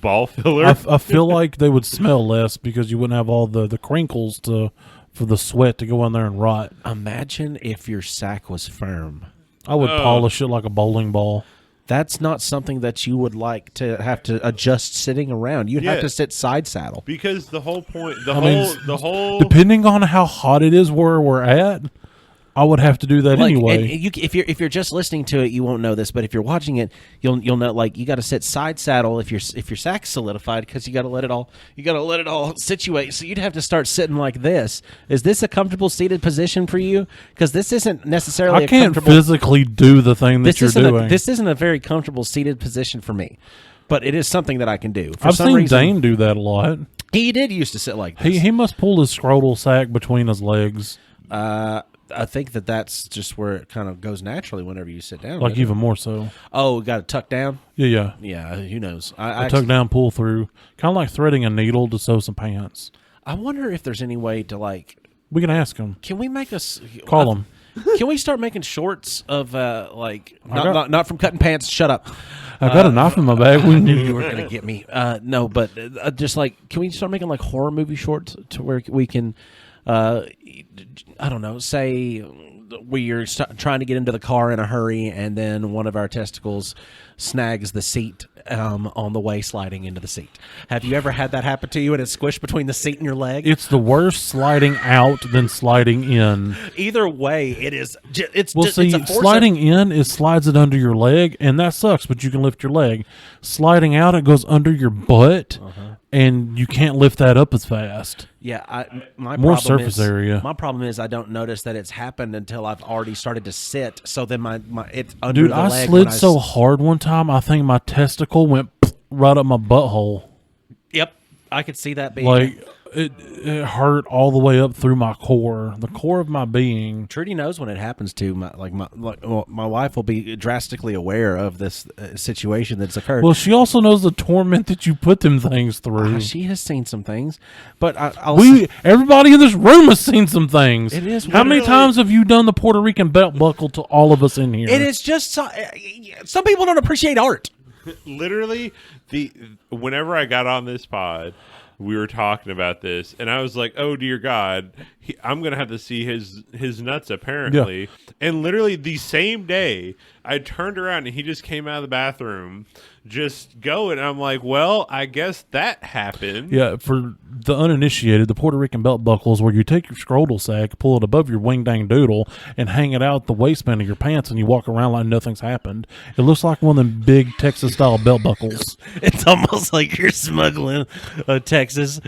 Ball filler? I feel like they would smell less because you wouldn't have all the crinkles for the sweat to go in there and rot. Imagine if your sack was firm. I would polish it like a bowling ball. That's not something that you would like to have to adjust sitting around. You'd have Yeah. to sit side saddle. Because the whole point, mean, the whole Depending on how hot it is where we're at, I would have to do that Like, anyway. and if you're just listening to it, you won't know this, but if you're watching it, you'll know. Like, you got to sit side saddle if your sack's solidified, because you got to let it all situate. So you'd have to start sitting like this. Is this a comfortable seated position for you? Because this isn't necessarily. I can't physically do the thing that you're doing. This isn't a very comfortable seated position for me, but it is something that I can do. For I've some seen reason, Dane do that a lot. he did used to sit like this. He must pull his scrotal sack between his legs, I think that's just where it kind of goes naturally whenever you sit down. like doesn't it? even more so. Oh, got to tuck down. Yeah. Yeah, who knows? I tuck down, pull through, kind of like threading a needle to sew some pants. I wonder if there's any way to like. We can ask him. Can we make us Call him. Can we start making shorts of like got- not from cutting pants? Shut up. I got a knife in my bag. I knew you were gonna get me. No, but just like, can we start making like horror movie shorts to where we can, I don't know, say we're trying to get into the car in a hurry, and then one of our testicles snags the seat on the way sliding into the seat. Have you ever had that happen to you and it's squished between the seat and your leg? It's the worst sliding out than sliding in. Either way, it is. It's Well, just, see, it's a force sliding in, it slides it under your leg, and that sucks, but you can lift your leg. Sliding out, it goes under your butt, and you can't lift that up as fast. Yeah, my More problem surface is, area. My problem is I don't notice that it's happened until I've already started to sit. So then my it's under Dude, the I leg. slid when so hard one time, I think my testicle went right up my butthole. Yep, I could see that being Like, it hurt all the way up through my core, the core of my being. Trudy knows when it happens to my wife will be drastically aware of this situation that's occurred. Well, she also knows the torment that you put them things through. She has seen some things, but Everybody in this room has seen some things. It is How many literally- times have you done the Puerto Rican belt buckle to all of us in here? it is just some people don't appreciate art. Literally, whenever I got on this pod, we were talking about this, and I was like, "Oh dear God, I'm gonna have to see his nuts." Apparently, and literally the same day, I turned around and he just came out of the bathroom, just going. And I'm like, "Well, I guess that happened." Yeah, for the uninitiated, the Puerto Rican belt buckle is where you take your scrotal sack, pull it above your wing dang doodle, and hang it out the waistband of your pants, and you walk around like nothing's happened. It looks like one of them big Texas style belt buckles. It's almost like you're smuggling a Texas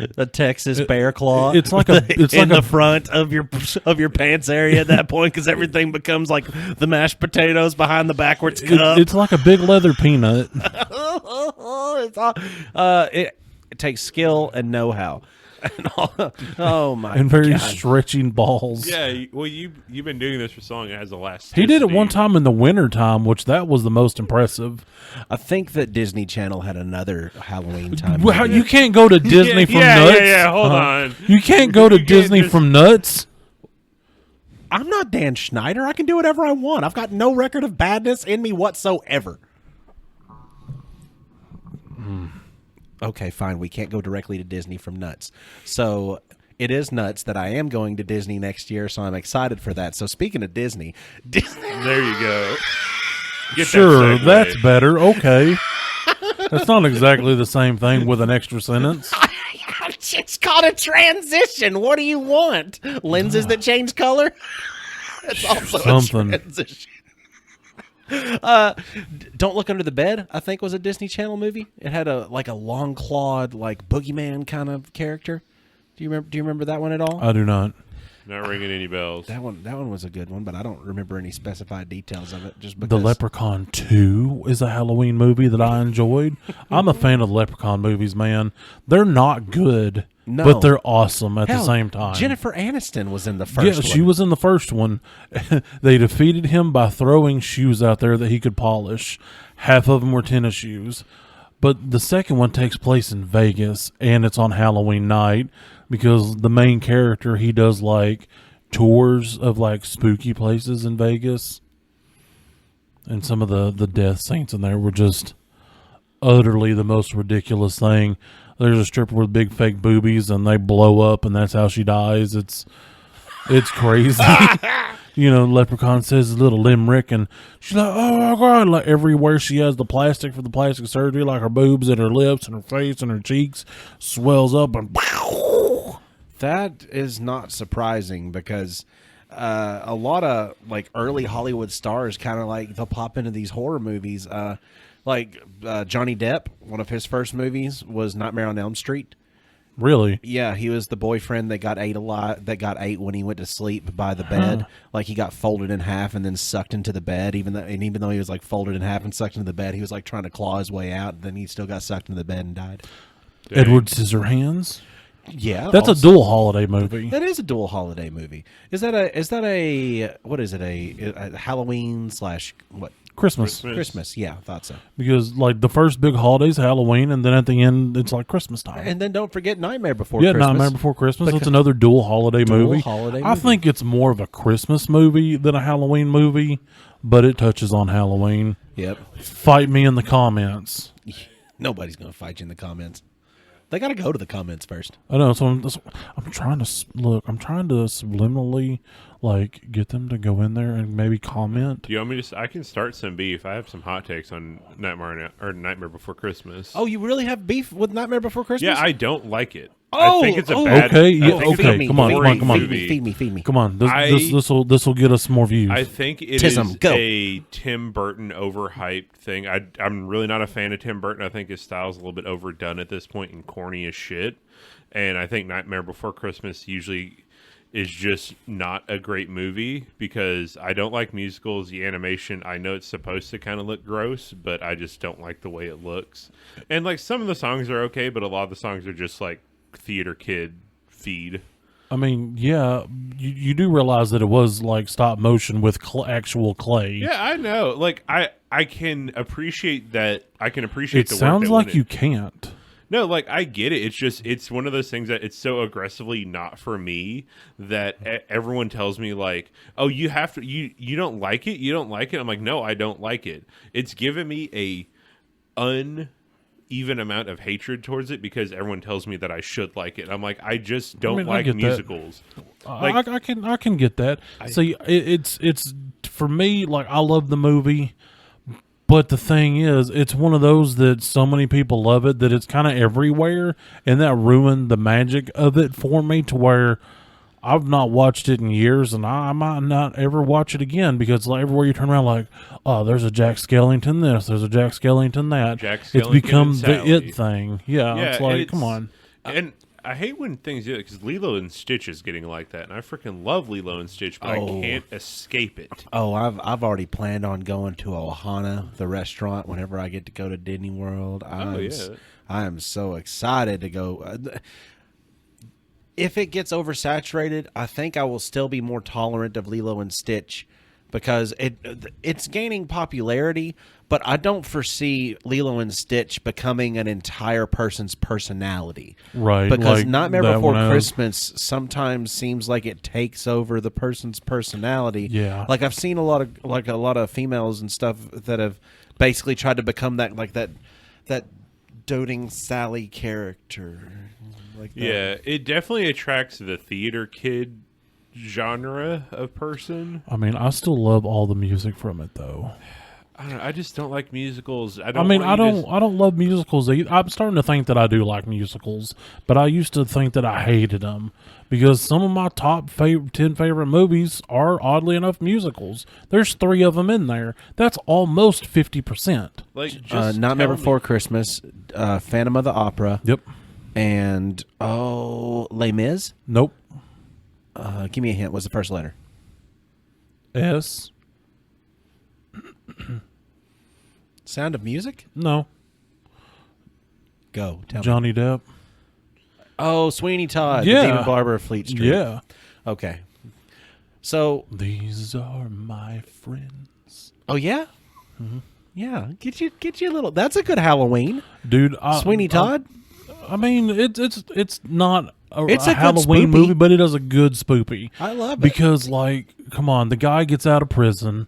bear claw. It's like in the front of your pants area at that point, because everything becomes like the mashed potatoes behind the backwards cup. It's like a big leather peanut. It takes skill and know-how. Oh my! And very God. stretching balls. Yeah, well, you've been doing this for so long. It has elasticity. He did it one time in the winter time, which that was the most impressive. I think that Disney Channel had another Halloween time. Well, you can't go to Disney from yeah, nuts. Yeah, hold on. You can't go to You can't Disney just- from nuts. I'm not Dan Schneider. I can do whatever I want. I've got no record of badness in me whatsoever. Okay, fine. We can't go directly to Disney from nuts. So it is nuts that I am going to Disney next year, so I'm excited for that. So speaking of Disney, There you go. Get Sure, that segue. that's better. Okay. That's not exactly the same thing with an extra sentence. it's called a transition. What do you want? Lenses that change color? It's also Something. a transition. Don't Look Under the Bed, I think, was a Disney Channel movie. It had a long clawed boogeyman kind of character. Do you remember that one at all? I do not. Not ringing any bells. That one was a good one, but I don't remember any specified details of it. Just because The Leprechaun 2 is a Halloween movie that I enjoyed. I'm a fan of the Leprechaun movies, man. They're not good, No. but they're awesome at Hell, the same time. Jennifer Aniston was in the first Yeah, one. she was in the first one. They defeated him by throwing shoes out there that he could polish. Half of them were tennis shoes. But the second one takes place in Vegas, and it's on Halloween night because the main character, he does tours of spooky places in Vegas. And some of the death scenes in there were just utterly the most ridiculous thing. There's a stripper with big fake boobies, and they blow up, and that's how she dies. It's crazy. Leprechaun says a little limerick, and she's like, "Oh my God!" Everywhere she has the plastic for the plastic surgery, her boobs and her lips and her face and her cheeks swells up, and That is not surprising because a lot of early Hollywood stars kind of they'll pop into these horror movies. Johnny Depp, one of his first movies was Nightmare on Elm Street. really, Yeah, he was the boyfriend that got ate alive. That got ate when he went to sleep by the bed. He got folded in half and then sucked into the bed. Even though he was folded in half and sucked into the bed, he was trying to claw his way out. And then he still got sucked into the bed and died. Dang. Edward Scissorhands. Yeah, That's also- a dual holiday movie. That is a dual holiday movie. Is that a what is it, a Halloween / what? Christmas. Christmas. Yeah, I thought so. Because the first big holiday's Halloween, and then at the end it's Christmas time. And then don't forget Nightmare Before Yeah, Christmas. Nightmare Before Christmas. It's another dual holiday movie. holiday I movie. think it's more of a Christmas movie than a Halloween movie, but it touches on Halloween. Yep. Fight me in the comments. Nobody's gonna fight you in the comments. They got to go to the comments first. I know. So I'm trying to look. I'm trying to subliminally like get them to go in there and maybe comment. Do you want me to? I can start some beef. I have some hot takes on Nightmare Before Christmas. Oh, you really have beef with Nightmare Before Christmas? Yeah, I don't like it. Oh, I think it's a bad. okay, yeah, I think it's a okay, come on, boring come on. movie. Feed me. Come on, this will get us more views. I think it Tism, is go. a Tim Burton overhyped thing. I'm really not a fan of Tim Burton. I think his style's a little bit overdone at this point and corny as shit. And I think Nightmare Before Christmas usually is just not a great movie because I don't like musicals. The animation, I know it's supposed to kind of look gross, but I just don't like the way it looks. And like some of the songs are okay, but a lot of the songs are just like theater kid feed. I mean, yeah, you do realize that it was like stop motion with actual clay. Yeah, I know. Like I can appreciate that. I can appreciate It the work sounds that like went you in. can't. No, like I get it. It's just it's one of those things that it's so aggressively not for me that everyone tells me like, "Oh, you have to you don't like it? You don't like it?" I'm like, "No, I don't like it." It's given me a uneven amount of hatred towards it because everyone tells me that I should like it. I'm like, I just don't I like get that. musicals. Like, I can get that. See, it's for me like I love the movie. But the thing is, it's one of those that so many people love it that it's kind of everywhere, and that ruined the magic of it for me to where I've not watched it in years, and I might not ever watch it again because like, everywhere you turn around, like, oh, there's a Jack Skellington this, there's a Jack Skellington that. Jack It's Skellington become and the Sally. it thing. Yeah, it's like, come on. And I hate when things do it because Lilo and Stitch is getting like that, and I freaking love Lilo and Stitch, but I can't escape it. Oh, I've already planned on going to Ohana, the restaurant, whenever I get to go to Disney World. I am so excited to go. If it gets oversaturated, I think I will still be more tolerant of Lilo and Stitch because it's gaining popularity, but I don't foresee Lilo and Stitch becoming an entire person's personality. Right. Because like Nightmare that Before one has- Christmas sometimes seems like it takes over the person's personality. Yeah. Like I've seen a lot of females and stuff that have basically tried to become that doting Sally character. Like that. Yeah, it definitely attracts the theater kid genre of person. I mean, I still love all the music from it, though. I don't know, I just don't like musicals. I I don't love musicals either. I'm starting to think that I do like musicals, but I used to think that I hated them because some of my top 10 favorite movies are oddly enough musicals. There's 3 of them in there. That's almost 50%. like just Nightmare tell Before me. Christmas, Phantom of the Opera, Yep. and Les Mis. Nope. Give me a hint. What's the first letter? S. Sound of Music? No. Go. Tell me. Johnny Depp. Oh, Sweeney Todd. Yeah. The Demon Barber of Fleet Street. Yeah. Okay. So, These are my friends. oh yeah? Yeah. Get you a little. That's a good Halloween. Dude, Sweeney Todd? I mean, it's not It's a a good Halloween spoopy. movie, but it is a good spoopy. I love it. Because, like, come on, the guy gets out of prison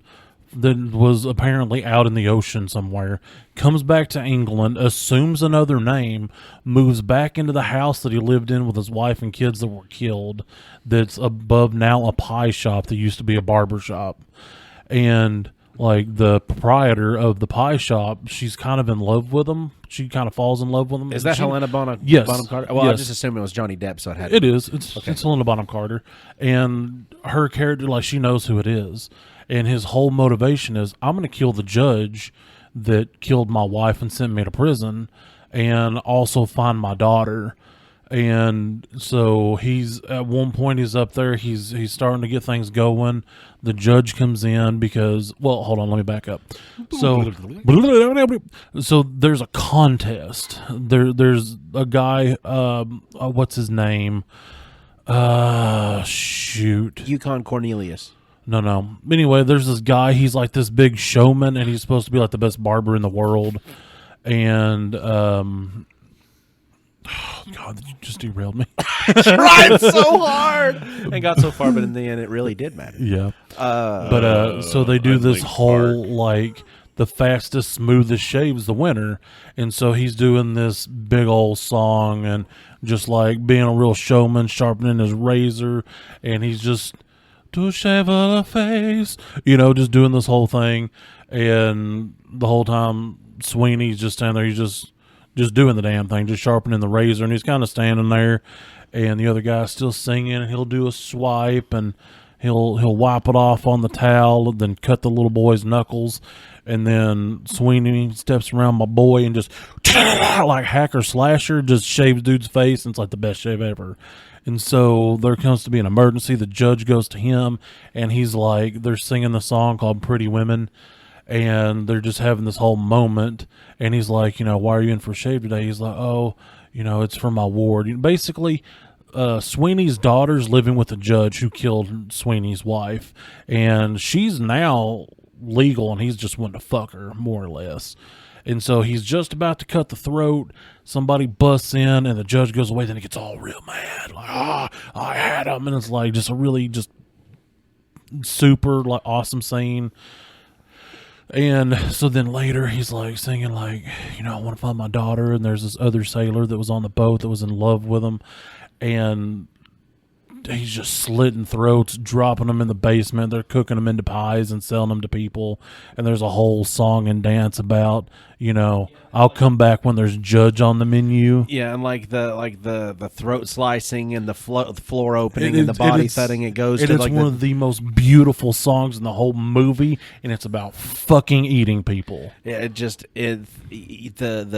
that was apparently out in the ocean somewhere, comes back to England, assumes another name, moves back into the house that he lived in with his wife and kids that were killed, that's above now a pie shop that used to be a barber shop. And, like, the proprietor of the pie shop, she's kind of in love with him. She kind of falls in love with him. Is that She- Helena Bonham Yes. Carter? Well, I Yes. just assumed it was Johnny Depp, so it had It is. It's Helena Bonham Carter, and her character, like, she knows who it is, and his whole motivation is, I'm going to kill the judge that killed my wife and sent me to prison, and also find my daughter. And so he's at one point he's up there, he's starting to get things going. The judge comes in because, well, hold on, let me back up. So there's a contest. There's a guy, what's his name? Shoot. Yukon Cornelius. No. Anyway, there's this guy. He's like this big showman, and he's supposed to be like the best barber in the world. And God, you just derailed me. Tried so hard and got so far, but in the end, it really did matter. Yeah. So they do this Unlinked whole Park. like the fastest, smoothest shave's the winner. And so he's doing this big old song and just like being a real showman, sharpening his razor, and he's just to shave a face, just doing this whole thing. And the whole time Sweeney's just standing there, he's just doing the damn thing, just sharpening the razor, and he's kind of standing there, and the other guy's still singing, and he'll do a swipe, and he'll wipe it off on the towel, then cut the little boy's knuckles, and then Sweeney steps around my boy and just like hacker slasher, just shaves dude's face, and it's like the best shave ever. And so there comes to be an emergency. The judge goes to him, and he's like, they're singing the song called Pretty Women, and they're just having this whole moment. And he's like, why are you in for a shave today? He's like, oh, it's for my ward. Basically, Sweeney's daughter's living with the judge who killed Sweeney's wife, and she's now legal, and he's just wanting to fuck her, more or less. And so he's just about to cut the throat. Somebody busts in, and the judge goes away. Then he gets all real mad, like, I had him. And it's like just a really just super like awesome scene. And so then later he's like singing like, I want to find my daughter. And there's this other sailor that was on the boat that was in love with him. And he's just slitting throats, dropping them in the basement. They're cooking them into pies and selling them to people. And there's a whole song and dance about, I'll come back when there's judge on the menu. Yeah, and like the throat slicing and the floor opening and the body thudding. It goes to it's one of the most beautiful songs in the whole movie, and it's about fucking eating people. Yeah, the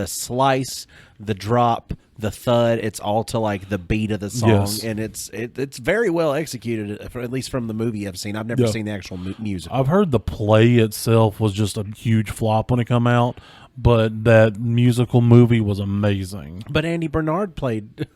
slice, the drop, the thud. It's all to like the beat of the song, Yes. and it's very well executed. At least from the movie I've seen. I've never seen the actual music. I've heard the play itself was just a huge flop when it come out, but that musical movie was amazing. But Andy Bernard played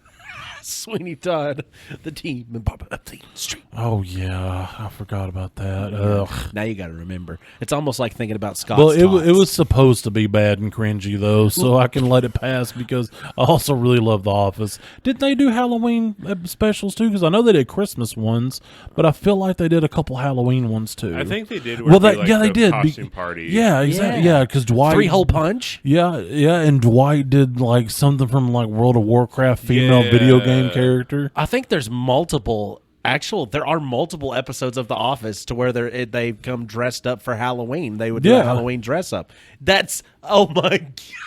Sweeney Todd, the team in Papa Up the Street. Oh yeah, I forgot about that. Ugh. Now you got to remember. It's almost like thinking about Scott's Well, it Tots. was supposed to be bad and cringy though, so I can let it pass because I also really love The Office. Didn't they do Halloween specials too? Because I know they did Christmas ones, but I feel like they did a couple Halloween ones too. I think they did. Well, Like they the did. Costume party. Yeah, exactly. Yeah, because Dwight 3-hole punch. Yeah, and Dwight did like something from like World of Warcraft female video game character. I think there's multiple. There are multiple episodes of The Office to where they come dressed up for Halloween. They would do a Halloween dress up. That's oh my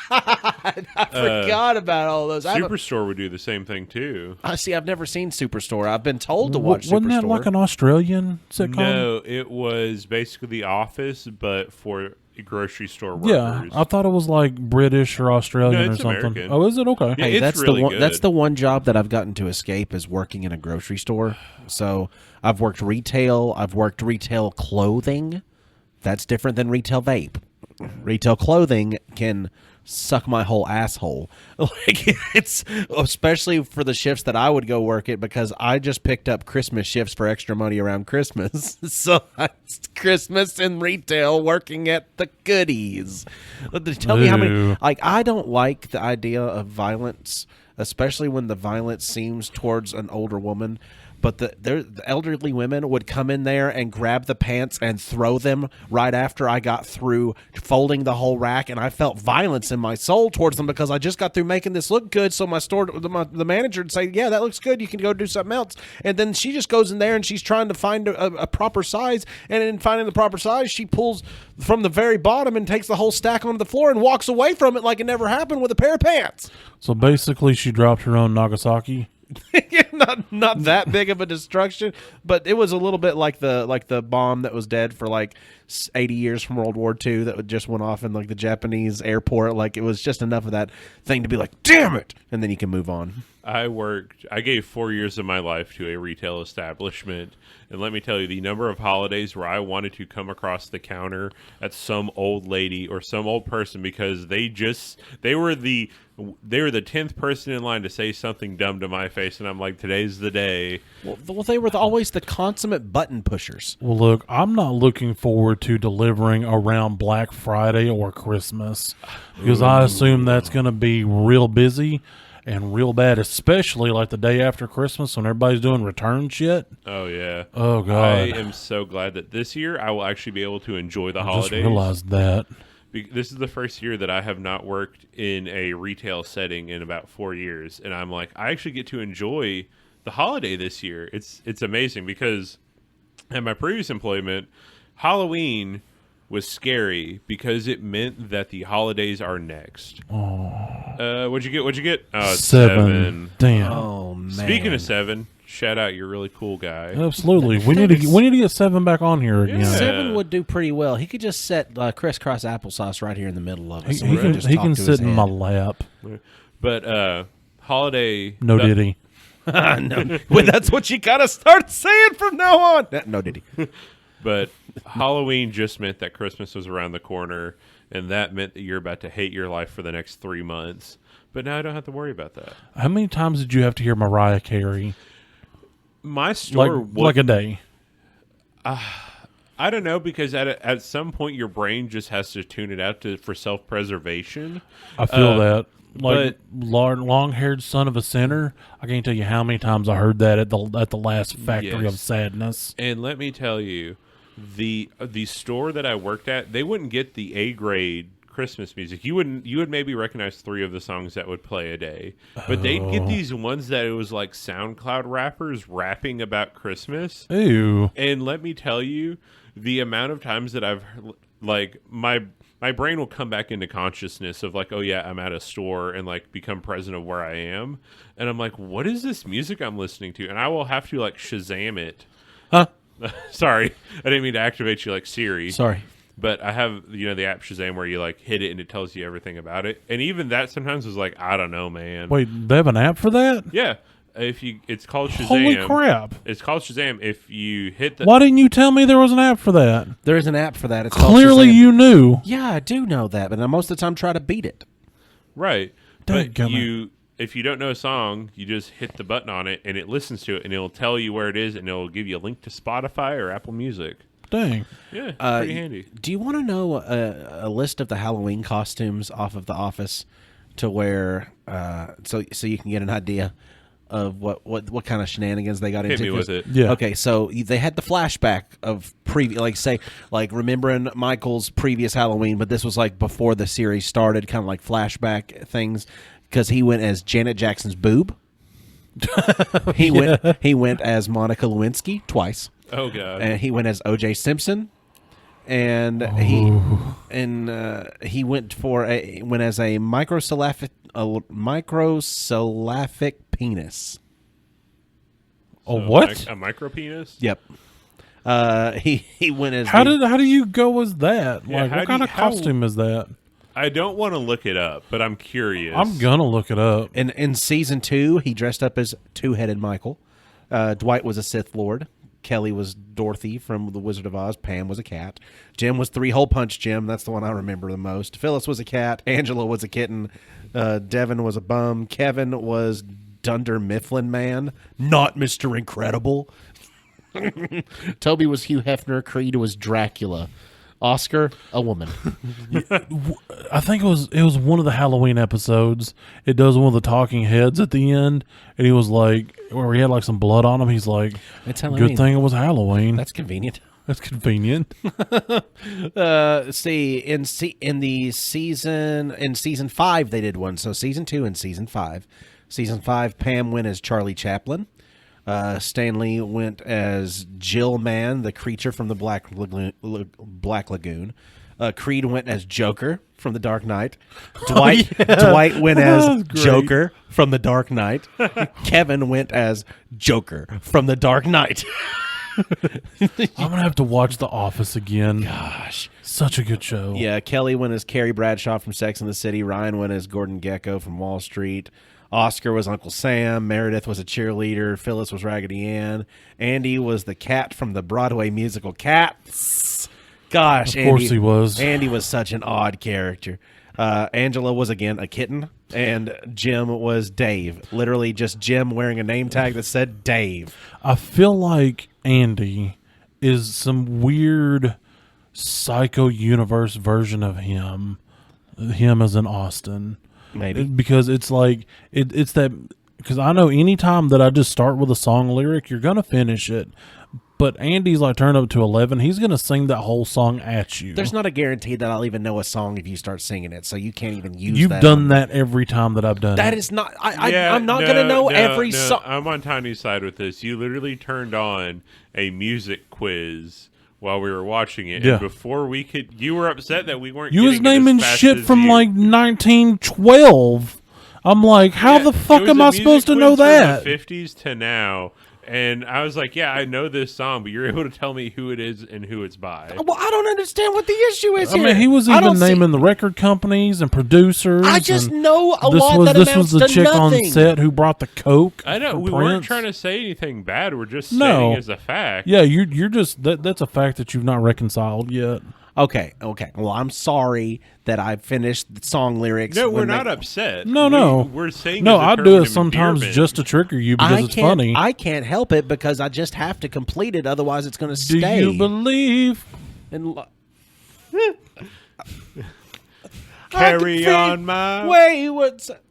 god! I forgot about all those. Superstore would do the same thing too. I see. I've never seen Superstore. I've been told to watch Wasn't Superstore. that like an Australian sitcom? No, it was basically The Office, but for grocery store workers. Yeah, I thought it was like British or Australian No, or it's something. American. Oh, is it? Okay. Yeah, Hey, it's that's really the one. good. That's the one job that I've gotten to escape is working in a grocery store. So I've worked retail. I've worked retail clothing. That's different than retail vape. Retail clothing can suck my whole asshole. Like it's especially for the shifts that I would go work it because I just picked up Christmas shifts for extra money around Christmas. So it's Christmas in retail working at the goodies. Tell me how many. Like I don't like the idea of violence, especially when the violence seems towards an older woman. But the elderly women would come in there and grab the pants and throw them right after I got through folding the whole rack, and I felt violence in my soul towards them because I just got through making this look good. So the manager would say, "Yeah, that looks good. You can go do something else." And then she just goes in there and she's trying to find a proper size, and in finding the proper size, she pulls from the very bottom and takes the whole stack onto the floor and walks away from it like it never happened with a pair of pants. So basically, she dropped her own Nagasaki. not that big of a destruction, but it was a little bit like the bomb that was dead for like 80 years from World War II that just went off in like the Japanese airport. Like it was just enough of that thing to be like, damn it, and then you can move on. I gave 4 years of my life to a retail establishment, and let me tell you, the number of holidays where I wanted to come across the counter at some old lady or some old person because they were the 10th person in line to say something dumb to my face, and I'm like, today's the day. Well, they were always the consummate button pushers. Well, look, I'm not looking forward to delivering around Black Friday or Christmas because I assume that's going to be real busy and real bad, especially like the day after Christmas when everybody's doing return shit. Oh, yeah. Oh, God. I am so glad that this year I will actually be able to enjoy the I holidays. just realized that. this is the first year that I have not worked in a retail setting in about 4 years, and I'm like, I actually get to enjoy the holiday this year. It's amazing because at my previous employment, Halloween was scary because it meant that the holidays are next. What'd you get? Oh, it's 7. Damn. Oh man. Speaking of 7, shout out, you're a really cool guy. Absolutely. We need to get 7 back on here again. Yeah. 7 would do pretty well. He could just set crisscross applesauce right here in the middle of us. He can sit in my lap. But holiday. No diddy. No, well, that's what you gotta start saying from now on. No, did he? But Halloween just meant that Christmas was around the corner, and that meant that you're about to hate your life for the next 3 months. But now I don't have to worry about that. How many times did you have to hear Mariah Carey? My store Like a day. I don't know, because at some point your brain just has to tune it out for self-preservation. I feel that. but- Long-haired son of a sinner. I can't tell you how many times I heard that at the last Factory of Yes. Sadness. And let me tell you, the store that I worked at, they wouldn't get the A grade Christmas music. You would maybe recognize 3 of the songs that would play a day, but they'd get these ones that it was like SoundCloud rappers rapping about Christmas. Ew. And let me tell you, the amount of times that I've like my brain will come back into consciousness of like, oh yeah, I'm at a store, and like become present of where I am, and I'm like, what is this music I'm listening to? And I will have to like Shazam it. Huh? Sorry, I didn't mean to activate you like Siri. Sorry. But I have, the app Shazam where you like hit it and it tells you everything about it. And even that sometimes was like, I don't know, man. Wait, they have an app for that? Yeah. It's called Shazam. Holy crap. It's called Shazam. If you hit the Why didn't you tell me there was an app for that? There is an app for that. It's called Clearly Shazam. you knew. Yeah, I do know that, but I most of the time try to beat it. right. But Dadgummit. if you don't know a song, you just hit the button on it and it listens to it and it'll tell you where it is and it'll give you a link to Spotify or Apple Music. Dang. Yeah, pretty handy. Do you want to know a list of the Halloween costumes off of The Office, to where so you can get an idea of what kind of shenanigans they got Hit into? me with it. Yeah. Okay, so they had the flashback of remembering Michael's previous Halloween, but this was like before the series started, kind of like flashback things, because he went as Janet Jackson's boob. He went as Monica Lewinsky twice. Oh god. And he went as O.J. Simpson, and he went as a microsyllaphic penis. Oh, what? A micro penis? Yep. He went as How do you go as that? Yeah, Like, how what do kind you- of costume is that? I don't want to look it up, but I'm curious. I'm gonna look it up. in season 2 he dressed up as two-headed Michael. Dwight was a Sith Lord. Kelly was Dorothy from The Wizard of Oz. Pam was a cat. Jim was Three-Hole Punch Jim. That's the one I remember the most. Phyllis was a cat. Angela was a kitten. Devin was a bum. Kevin was Dunder Mifflin Man, not Mr. Incredible. Toby was Hugh Hefner. Creed was Dracula. Oscar, a woman. I think it was one of the Halloween episodes. It does one of the talking heads at the end, and he was like, where he had like some blood on him. He's like, It's Halloween. good thing it was Halloween. That's convenient. That's convenient. In season 5 they did one. So season 2 and season 5. Season 5, Pam went as Charlie Chaplin. Stanley went as Jill Man, the creature from the Black Lagoon. Creed went as Joker from The Dark Knight. Dwight went as Joker from The Dark Knight. Kevin went as Joker from The Dark Knight. I'm gonna have to watch The Office again. Gosh. Such a good show. Yeah, Kelly went as Carrie Bradshaw from Sex and the City. Ryan went as Gordon Gekko from Wall Street. Oscar was Uncle Sam. Meredith was a cheerleader. Phyllis was Raggedy Ann. Andy was the cat from the Broadway musical Cats. Gosh, Of course he was. Andy was such an odd character. Angela was, again, a kitten. And Jim was Dave. Literally just Jim wearing a name tag that said Dave. I feel like Andy is some weird psycho universe version of him as in Austin. Maybe. Because it's like it's that, because I know anytime that I just start with a song lyric, you're gonna finish it, But Andy's like turn up to 11. He's gonna sing that whole song at you. There's not a guarantee that I'll even know a song if you start singing it, so you can't even use You've that. done that every time that I've done That it. is not. I'm not going to know every song. I'm on Tiny's side with this. You literally turned on a music quiz while we were watching it. Yeah. And before we could, you were upset that we weren't. You was getting it as naming fast shit as from you. like 1912. I'm like, how Yeah, the fuck it was am a I music supposed to quiz know from that? The 50s to now. And I was like, yeah, I know this song, but you're able to tell me who it is and who it's by. Well, I don't understand what the issue is I here. mean, he was I don't even see- naming the record companies and producers. I just and know a this lot was that this amounts was the to chick nothing. on set who brought the Coke. I know for we Prince. weren't trying to say anything bad. We're just No. saying as a fact. Yeah, you're just that's a fact that you've not reconciled yet. Okay. Well, I'm sorry that I finished the song lyrics. No, we're when not they- upset. No. We're saying No, as a I term do of it sometimes endearment. just to trigger you because it's funny. I can't help it because I just have to complete it. Otherwise, it's going to Do stay. you believe? And Carry on my way.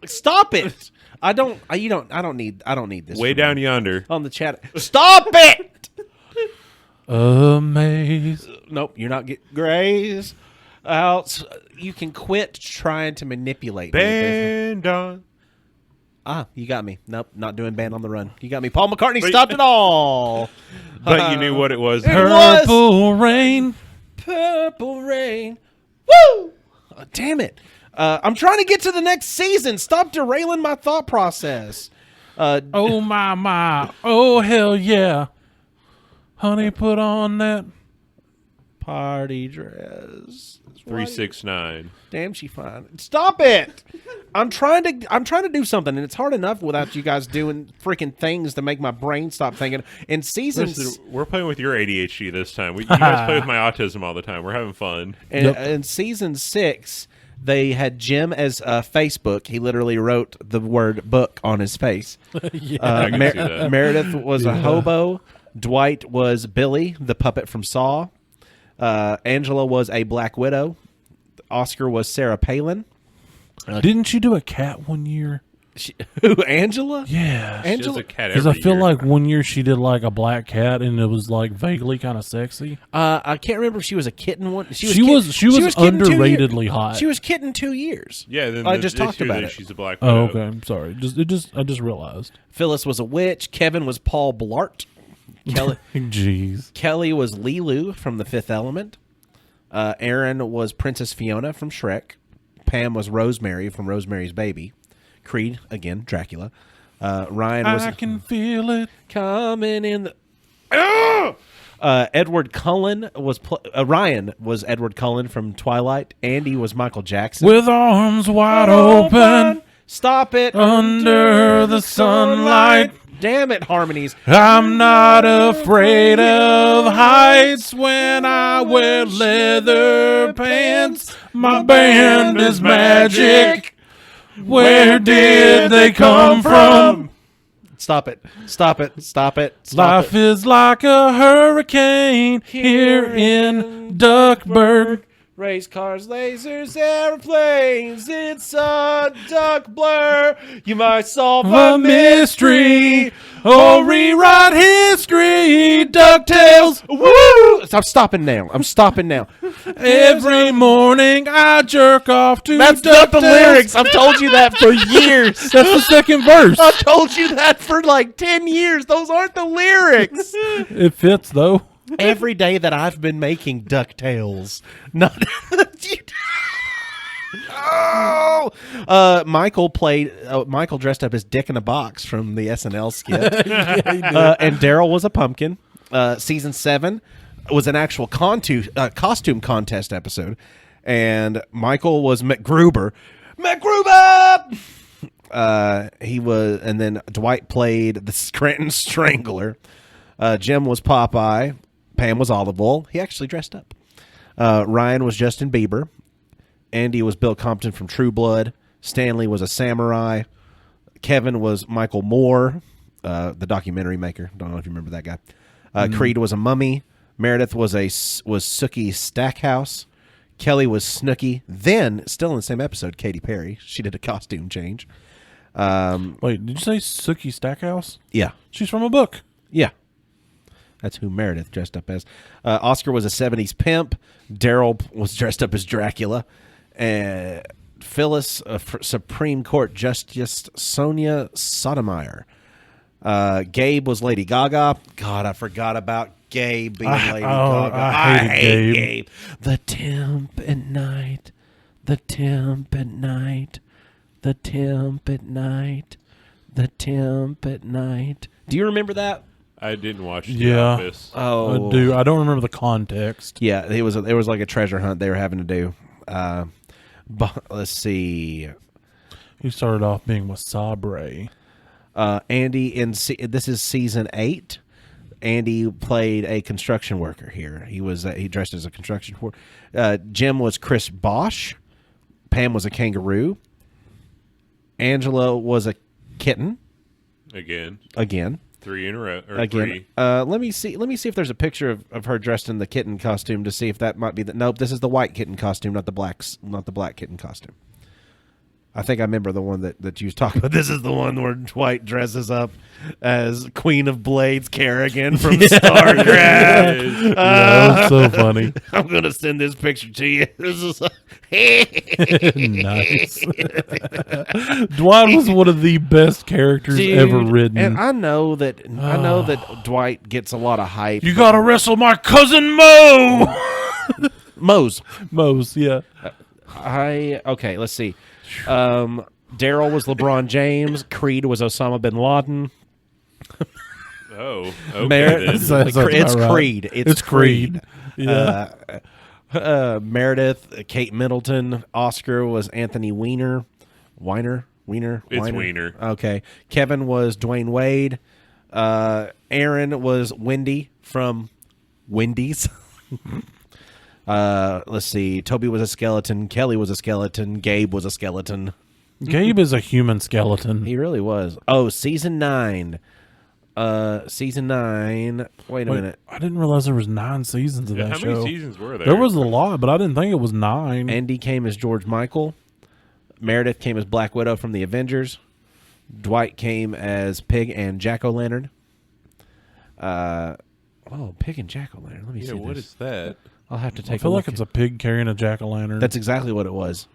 Stop it! I don't need this. way from down you. yonder. On the chat. Stop it! Amaze. Nope, you're not getting Grays. Out. You can quit trying to manipulate me. Band on. You got me. Nope, not doing Band on the Run. You got me. Paul McCartney But- stopped it all. But you knew what it was. Purple rain. Purple Rain. Woo! Damn it. I'm trying to get to the next season. Stop derailing my thought process. Oh my. Oh hell yeah. Honey, put on that. Party dress. 369. Damn, she fine. Stop it. I'm trying to do something, and it's hard enough without you guys doing freaking things to make my brain stop thinking. In seasons, Listen, we're playing with your ADHD this time. You guys play with my autism all the time. We're having fun. in season 6, they had Jim as Facebook. He literally wrote the word book on his face. I can see that. Meredith was a hobo. Dwight was Billy, the puppet from Saw. Angela was a Black Widow. Oscar was Sarah Palin. Didn't she do a cat one year? Who, Angela? Yeah. She does Angela. a cat Because I every feel year. like one year she did like a black cat and it was like vaguely kind of sexy. I can't remember if she was a kitten one. She was kitten 2 years. underratedly hot. She was kitten 2 years. Yeah, then I the just issue talked about that it. She's a black Oh, widow. okay. I'm sorry. I just realized. Phyllis was a witch. Kevin was Paul Blart. Jeez. Kelly was Lilu from The Fifth Element. Aaron was Princess Fiona from Shrek. Pam was Rosemary from Rosemary's Baby. Creed, again, Dracula. Ryan was I can feel it. coming in the... Edward Cullen was... Ryan was Edward Cullen from Twilight. Andy was Michael Jackson. With arms wide open Stop it. under the sunlight. Damn it, harmonies. I'm not afraid of heights when I wear leather pants. My band is magic. Where did they come from? Stop it. Stop it. Stop it. Stop Life it. is like a hurricane here in Duckburg. Race cars, lasers, airplanes. It's a duck blur. You might solve A a mystery or rewrite history. DuckTales. Woo! I'm stopping now. I'm stopping now. Every morning I jerk off to That's DuckTales. not the lyrics. I've told you that for years. That's the second verse. I've told you that for like 10 years. Those aren't the lyrics. It fits though. Every day that I've been making DuckTales. Not. Oh! Michael dressed up as Dick in a Box from the SNL skit. And Daryl was a pumpkin. Season 7 was an actual costume contest episode. And Michael was McGruber. He was, and then Dwight played the Scranton Strangler. Jim was Popeye. Pam was Olive Oil. He actually dressed up. Ryan was Justin Bieber. Andy was Bill Compton from True Blood. Stanley was a samurai. Kevin was Michael Moore, the documentary maker. Don't know if you remember that guy. Creed was a mummy. Meredith was Sookie Stackhouse. Kelly was Snooky. Then, still in the same episode, Katy Perry. She did a costume change. Wait, did you say Sookie Stackhouse? Yeah. She's from a book. Yeah. That's who Meredith dressed up as. Oscar was a 70s pimp. Daryl was dressed up as Dracula. Phyllis, Supreme Court Justice Sonia Sotomayor. Gabe was Lady Gaga. God, I forgot about Gabe being Lady Gaga. I hated Gabe. The temp at night. The temp at night. The temp at night. The temp at night. Do you remember that? I didn't watch The Yeah. Office. Oh, I do. I don't remember the context. yeah. There was like a treasure hunt they were having to do. But let's see. He started off being with Sabre. Andy this is season 8. Andy played a construction worker here. He dressed as a construction worker. Jim was Chris Bosch. Pam was a kangaroo. Angela was a kitten. Again. 3 in a row. Or Again. 3. Let me see if there's a picture of her dressed in the kitten costume to see if that might be nope, this is the white kitten costume, not the black kitten costume. I think I remember the one that you was talking about. This is the one where Dwight dresses up as Queen of Blades Kerrigan from StarCraft. Yeah, that was so funny. I'm gonna send this picture to you. This is Nice. Dwight was one of the best characters ever written. and I know that Dwight gets a lot of hype. You gotta wrestle my cousin Mo. Mose. Mose, yeah. Okay, let's see. Daryl was LeBron James. Creed was Osama bin Laden. Oh, okay. then. Sounds about It's right. Creed. It's Creed. Yeah. Meredith, Kate Middleton. Oscar was Anthony Weiner. Weiner. It's Weiner. Okay. Kevin was Dwayne Wade. Aaron was Wendy from Wendy's. Let's see. Toby was a skeleton. Kelly was a skeleton. Gabe was a skeleton. Gabe is a human skeleton. He really was. Oh, season 9. Season 9. Wait a minute. I didn't realize there was 9 seasons of Yeah, that how show. many seasons were there? There was a lot, but I didn't think it was 9. Andy came as George Michael. Meredith came as Black Widow from the Avengers. Dwight came as Pig and Jack-O-Lantern. Pig and Jack-O-Lantern. Let me see what this. is that? I'll have to take I feel a like look. it's a pig carrying a jack-o'-lantern. That's exactly what it was.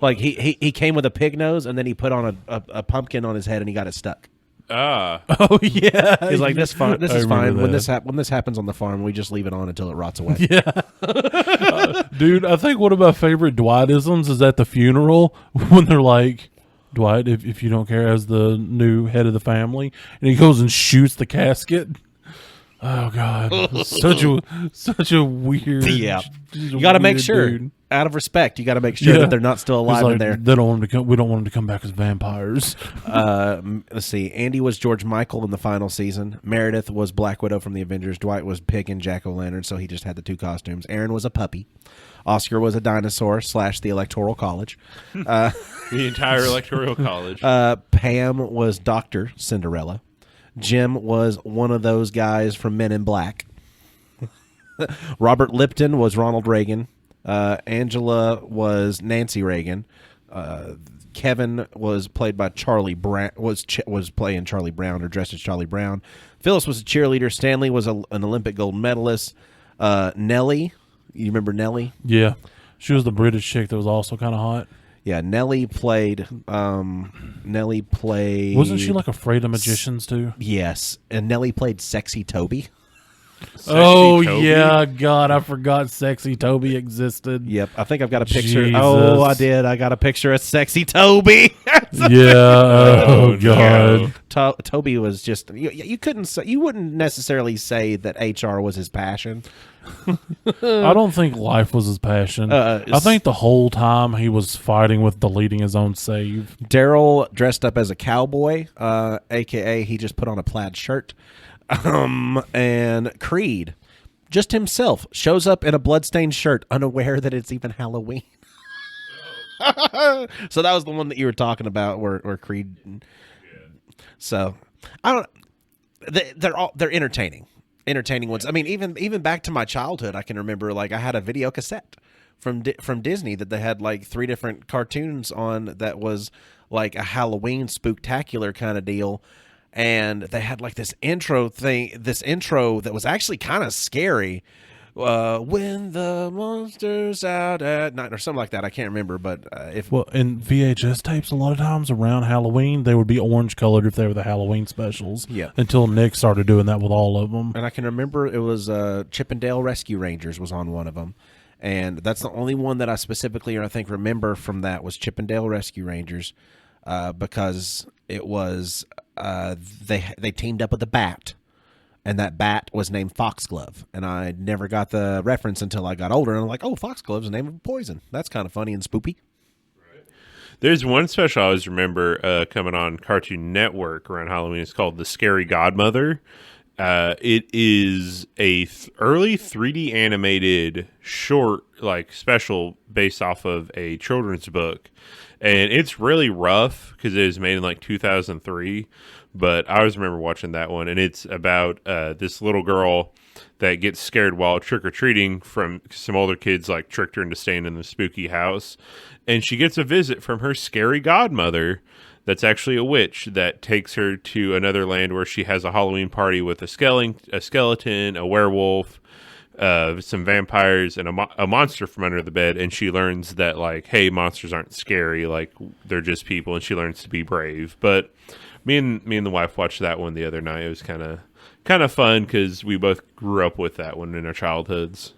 Like he came with a pig nose and then he put on a pumpkin on his head and he got it stuck. Ah. Oh yeah. He's like, this is fine. I remember When that. when this happens on the farm, we just leave it on until it rots away. Dude, I think one of my favorite Dwightisms is at the funeral when they're like, Dwight, if you don't care, as the new head of the family, and he goes and shoots the casket. Oh God, such a weird. Yeah. just a You got to make weird sure, dude. out of respect, you got to make sure Yeah. that they're not still He's alive like, in there. They don't want him to come. We don't want him to come back as vampires. Let's see. Andy was George Michael in the final season. Meredith was Black Widow from the Avengers. Dwight was Pig and Jack-O-Lantern, so he just had the 2 costumes. Aaron was a puppy. Oscar was a dinosaur / the Electoral College. The entire Electoral College. Pam was Dr. Cinderella. Jim was one of those guys from Men in Black. Robert Lipton was Ronald Reagan. Angela was Nancy Reagan. Kevin was played by Charlie Brown. Was playing Charlie Brown or dressed as Charlie Brown. Phyllis was a cheerleader. Stanley was an Olympic gold medalist. Nellie, you remember Nellie? Yeah, she was the British chick that was also kind of hot. Yeah, Nellie played. Wasn't she like afraid of magicians too? Yes, and Nellie played Sexy Toby. Sexy Oh Toby? yeah, God, I forgot Sexy Toby existed. Yep, I think I've got a picture. Jesus. Oh, I did. I got a picture of Sexy Toby. Yeah. Oh no. God. Toby was just you couldn't say, you wouldn't necessarily say that HR was his passion. I don't think life was his passion. I think the whole time he was fighting with deleting his own save. Daryl dressed up as a cowboy, aka he just put on a plaid shirt. And Creed, just himself, shows up in a bloodstained shirt, unaware that it's even Halloween. So that was the one that you were talking about, where Creed. So I don't. They're entertaining ones. I mean, even back to my childhood, I can remember like I had a video cassette from Disney that they had like 3 different cartoons on that was like a Halloween spooktacular kind of deal. and they had like this intro that was actually kind of scary. When the monster's out at night or something like that. I can't remember, but Well, in VHS tapes, a lot of times around Halloween, they would be orange colored if they were the Halloween specials. Yeah. Until Nick started doing that with all of them. and I can remember it was Chippendale Rescue Rangers was on one of them. And that's the only one that I specifically, I think, remember from that was Chippendale Rescue Rangers, because it was they teamed up with a bat, and that bat was named Foxglove. And I never got the reference until I got older, and I'm like, oh, Foxglove's the name of a poison. That's kind of funny and spoopy. There's one special I always remember coming on Cartoon Network around Halloween. It's called The Scary Godmother. It is a early 3D animated short, like special based off of a children's book, and it's really rough because it was made in like 2003. But I always remember watching that one, and it's about this little girl that gets scared while trick or treating from some older kids, like tricked her into staying in the spooky house, and she gets a visit from her scary godmother. That's actually a witch that takes her to another land where she has a Halloween party with a skeleton, a werewolf, some vampires, and a monster from under the bed. And she learns that, like, hey, monsters aren't scary. Like, they're just people. And she learns to be brave. But me and the wife watched that one the other night. It was kind of fun because we both grew up with that one in our childhoods.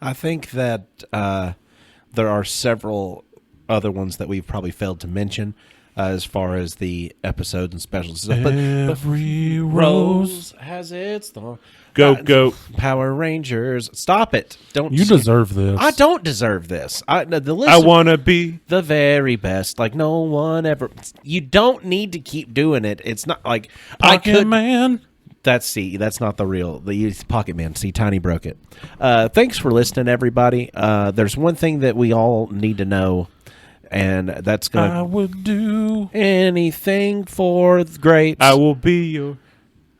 I think that there are several other ones that we've probably failed to mention as far as the episodes and specials and stuff. But Every rose. has its thorn. Go. Power Rangers. Stop it. Don't You deserve this. I don't deserve this. The list I want to be. the very best. Like no one ever. You don't need to keep doing it. It's not like I Pocket could. Man. That's not the Pocket Man. See, Tiny broke it. Thanks for listening, everybody. There's one thing that we all need to know, and that's I gonna would do. anything for the grapes. I will be your.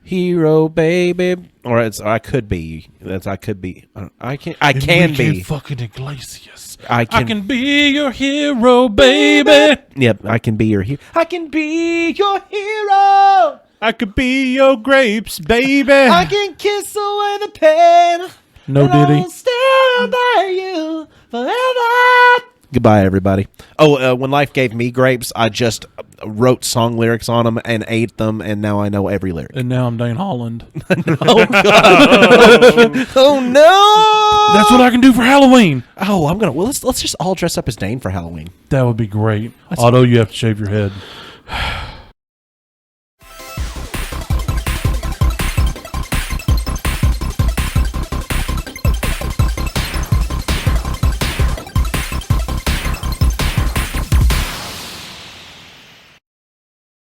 Hero, baby, or I could be. I can be. Enrique fucking Iglesias. I I can- can be your hero, baby. Yep, I can be your hero. I can be your hero. I could be your grapes, baby. I can kiss away the pain. No and Diddy. I'll stand by you forever. Goodbye, everybody. Oh, when life gave me grapes, I just wrote song lyrics on them and ate them, and now I know every lyric. And now I'm Dane Holland. Oh God! Oh no! That's what I can do for Halloween. Oh, I'm gonna. Well, let's just all dress up as Dane for Halloween. That would be great. Although you have to shave your head.